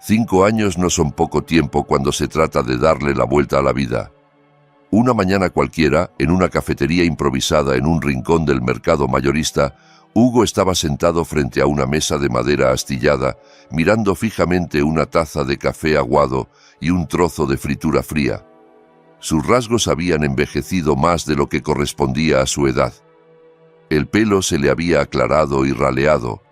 5 años no son poco tiempo cuando se trata de darle la vuelta a la vida. Una mañana cualquiera, en una cafetería improvisada en un rincón del mercado mayorista, Hugo estaba sentado frente a una mesa de madera astillada, mirando fijamente una taza de café aguado y un trozo de fritura fría. Sus rasgos habían envejecido más de lo que correspondía a su edad. El pelo se le había aclarado y raleado,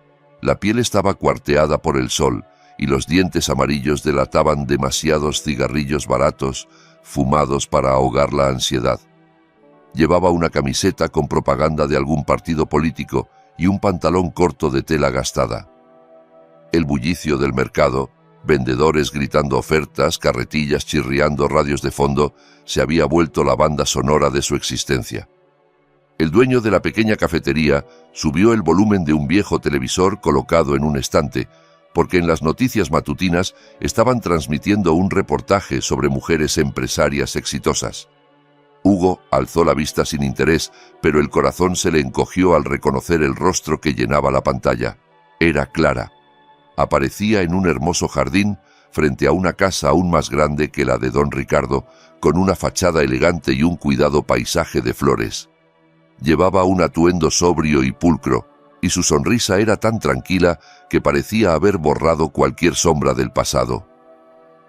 la piel estaba cuarteada por el sol y los dientes amarillos delataban demasiados cigarrillos baratos, fumados para ahogar la ansiedad. Llevaba una camiseta con propaganda de algún partido político y un pantalón corto de tela gastada. El bullicio del mercado, vendedores gritando ofertas, carretillas chirriando, radios de fondo, se había vuelto la banda sonora de su existencia. El dueño de la pequeña cafetería subió el volumen de un viejo televisor colocado en un estante, porque en las noticias matutinas estaban transmitiendo un reportaje sobre mujeres empresarias exitosas. Hugo alzó la vista sin interés, pero el corazón se le encogió al reconocer el rostro que llenaba la pantalla. Era Clara. Aparecía en un hermoso jardín, frente a una casa aún más grande que la de don Ricardo, con una fachada elegante y un cuidado paisaje de flores. Llevaba un atuendo sobrio y pulcro, y su sonrisa era tan tranquila que parecía haber borrado cualquier sombra del pasado.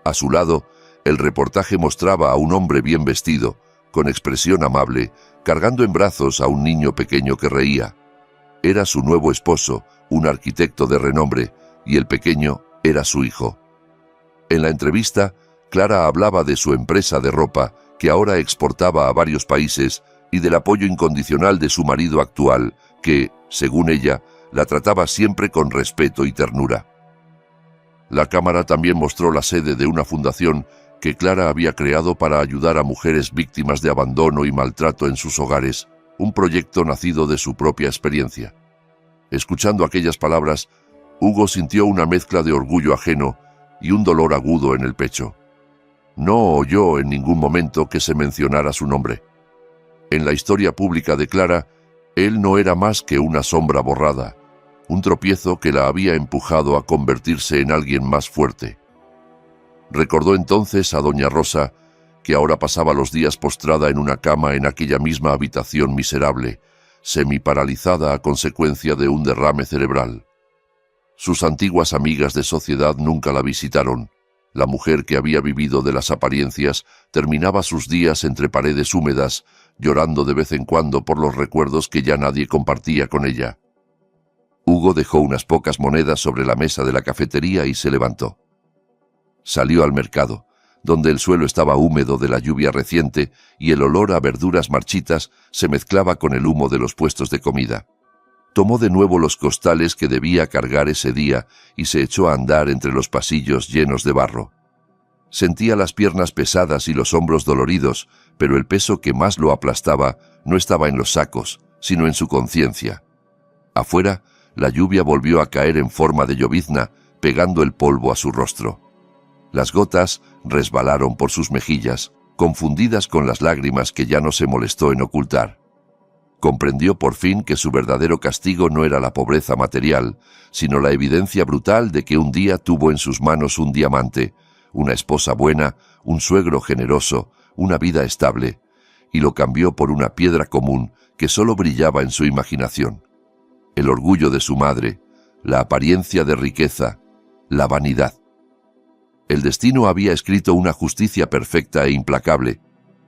A su lado, el reportaje mostraba a un hombre bien vestido, con expresión amable, cargando en brazos a un niño pequeño que reía. Era su nuevo esposo, un arquitecto de renombre, y el pequeño era su hijo. En la entrevista, Clara hablaba de su empresa de ropa, que ahora exportaba a varios países, y del apoyo incondicional de su marido actual, que, según ella, la trataba siempre con respeto y ternura. La cámara también mostró la sede de una fundación que Clara había creado para ayudar a mujeres víctimas de abandono y maltrato en sus hogares, un proyecto nacido de su propia experiencia. Escuchando aquellas palabras, Hugo sintió una mezcla de orgullo ajeno y un dolor agudo en el pecho. No oyó en ningún momento que se mencionara su nombre. En la historia pública de Clara, él no era más que una sombra borrada, un tropiezo que la había empujado a convertirse en alguien más fuerte. Recordó entonces a doña Rosa, que ahora pasaba los días postrada en una cama en aquella misma habitación miserable, semiparalizada a consecuencia de un derrame cerebral. Sus antiguas amigas de sociedad nunca la visitaron. La mujer que había vivido de las apariencias terminaba sus días entre paredes húmedas, llorando de vez en cuando por los recuerdos que ya nadie compartía con ella. Hugo dejó unas pocas monedas sobre la mesa de la cafetería y se levantó. Salió al mercado, donde el suelo estaba húmedo de la lluvia reciente y el olor a verduras marchitas se mezclaba con el humo de los puestos de comida. Tomó de nuevo los costales que debía cargar ese día y se echó a andar entre los pasillos llenos de barro. Sentía las piernas pesadas y los hombros doloridos, pero el peso que más lo aplastaba no estaba en los sacos, sino en su conciencia. Afuera, la lluvia volvió a caer en forma de llovizna, pegando el polvo a su rostro. Las gotas resbalaron por sus mejillas, confundidas con las lágrimas que ya no se molestó en ocultar. Comprendió por fin que su verdadero castigo no era la pobreza material, sino la evidencia brutal de que un día tuvo en sus manos un diamante, una esposa buena, un suegro generoso, una vida estable, y lo cambió por una piedra común que solo brillaba en su imaginación. El orgullo de su madre, la apariencia de riqueza, la vanidad. El destino había escrito una justicia perfecta e implacable,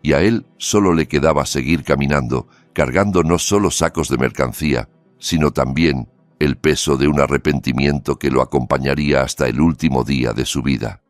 y a él solo le quedaba seguir caminando, cargando no solo sacos de mercancía, sino también el peso de un arrepentimiento que lo acompañaría hasta el último día de su vida.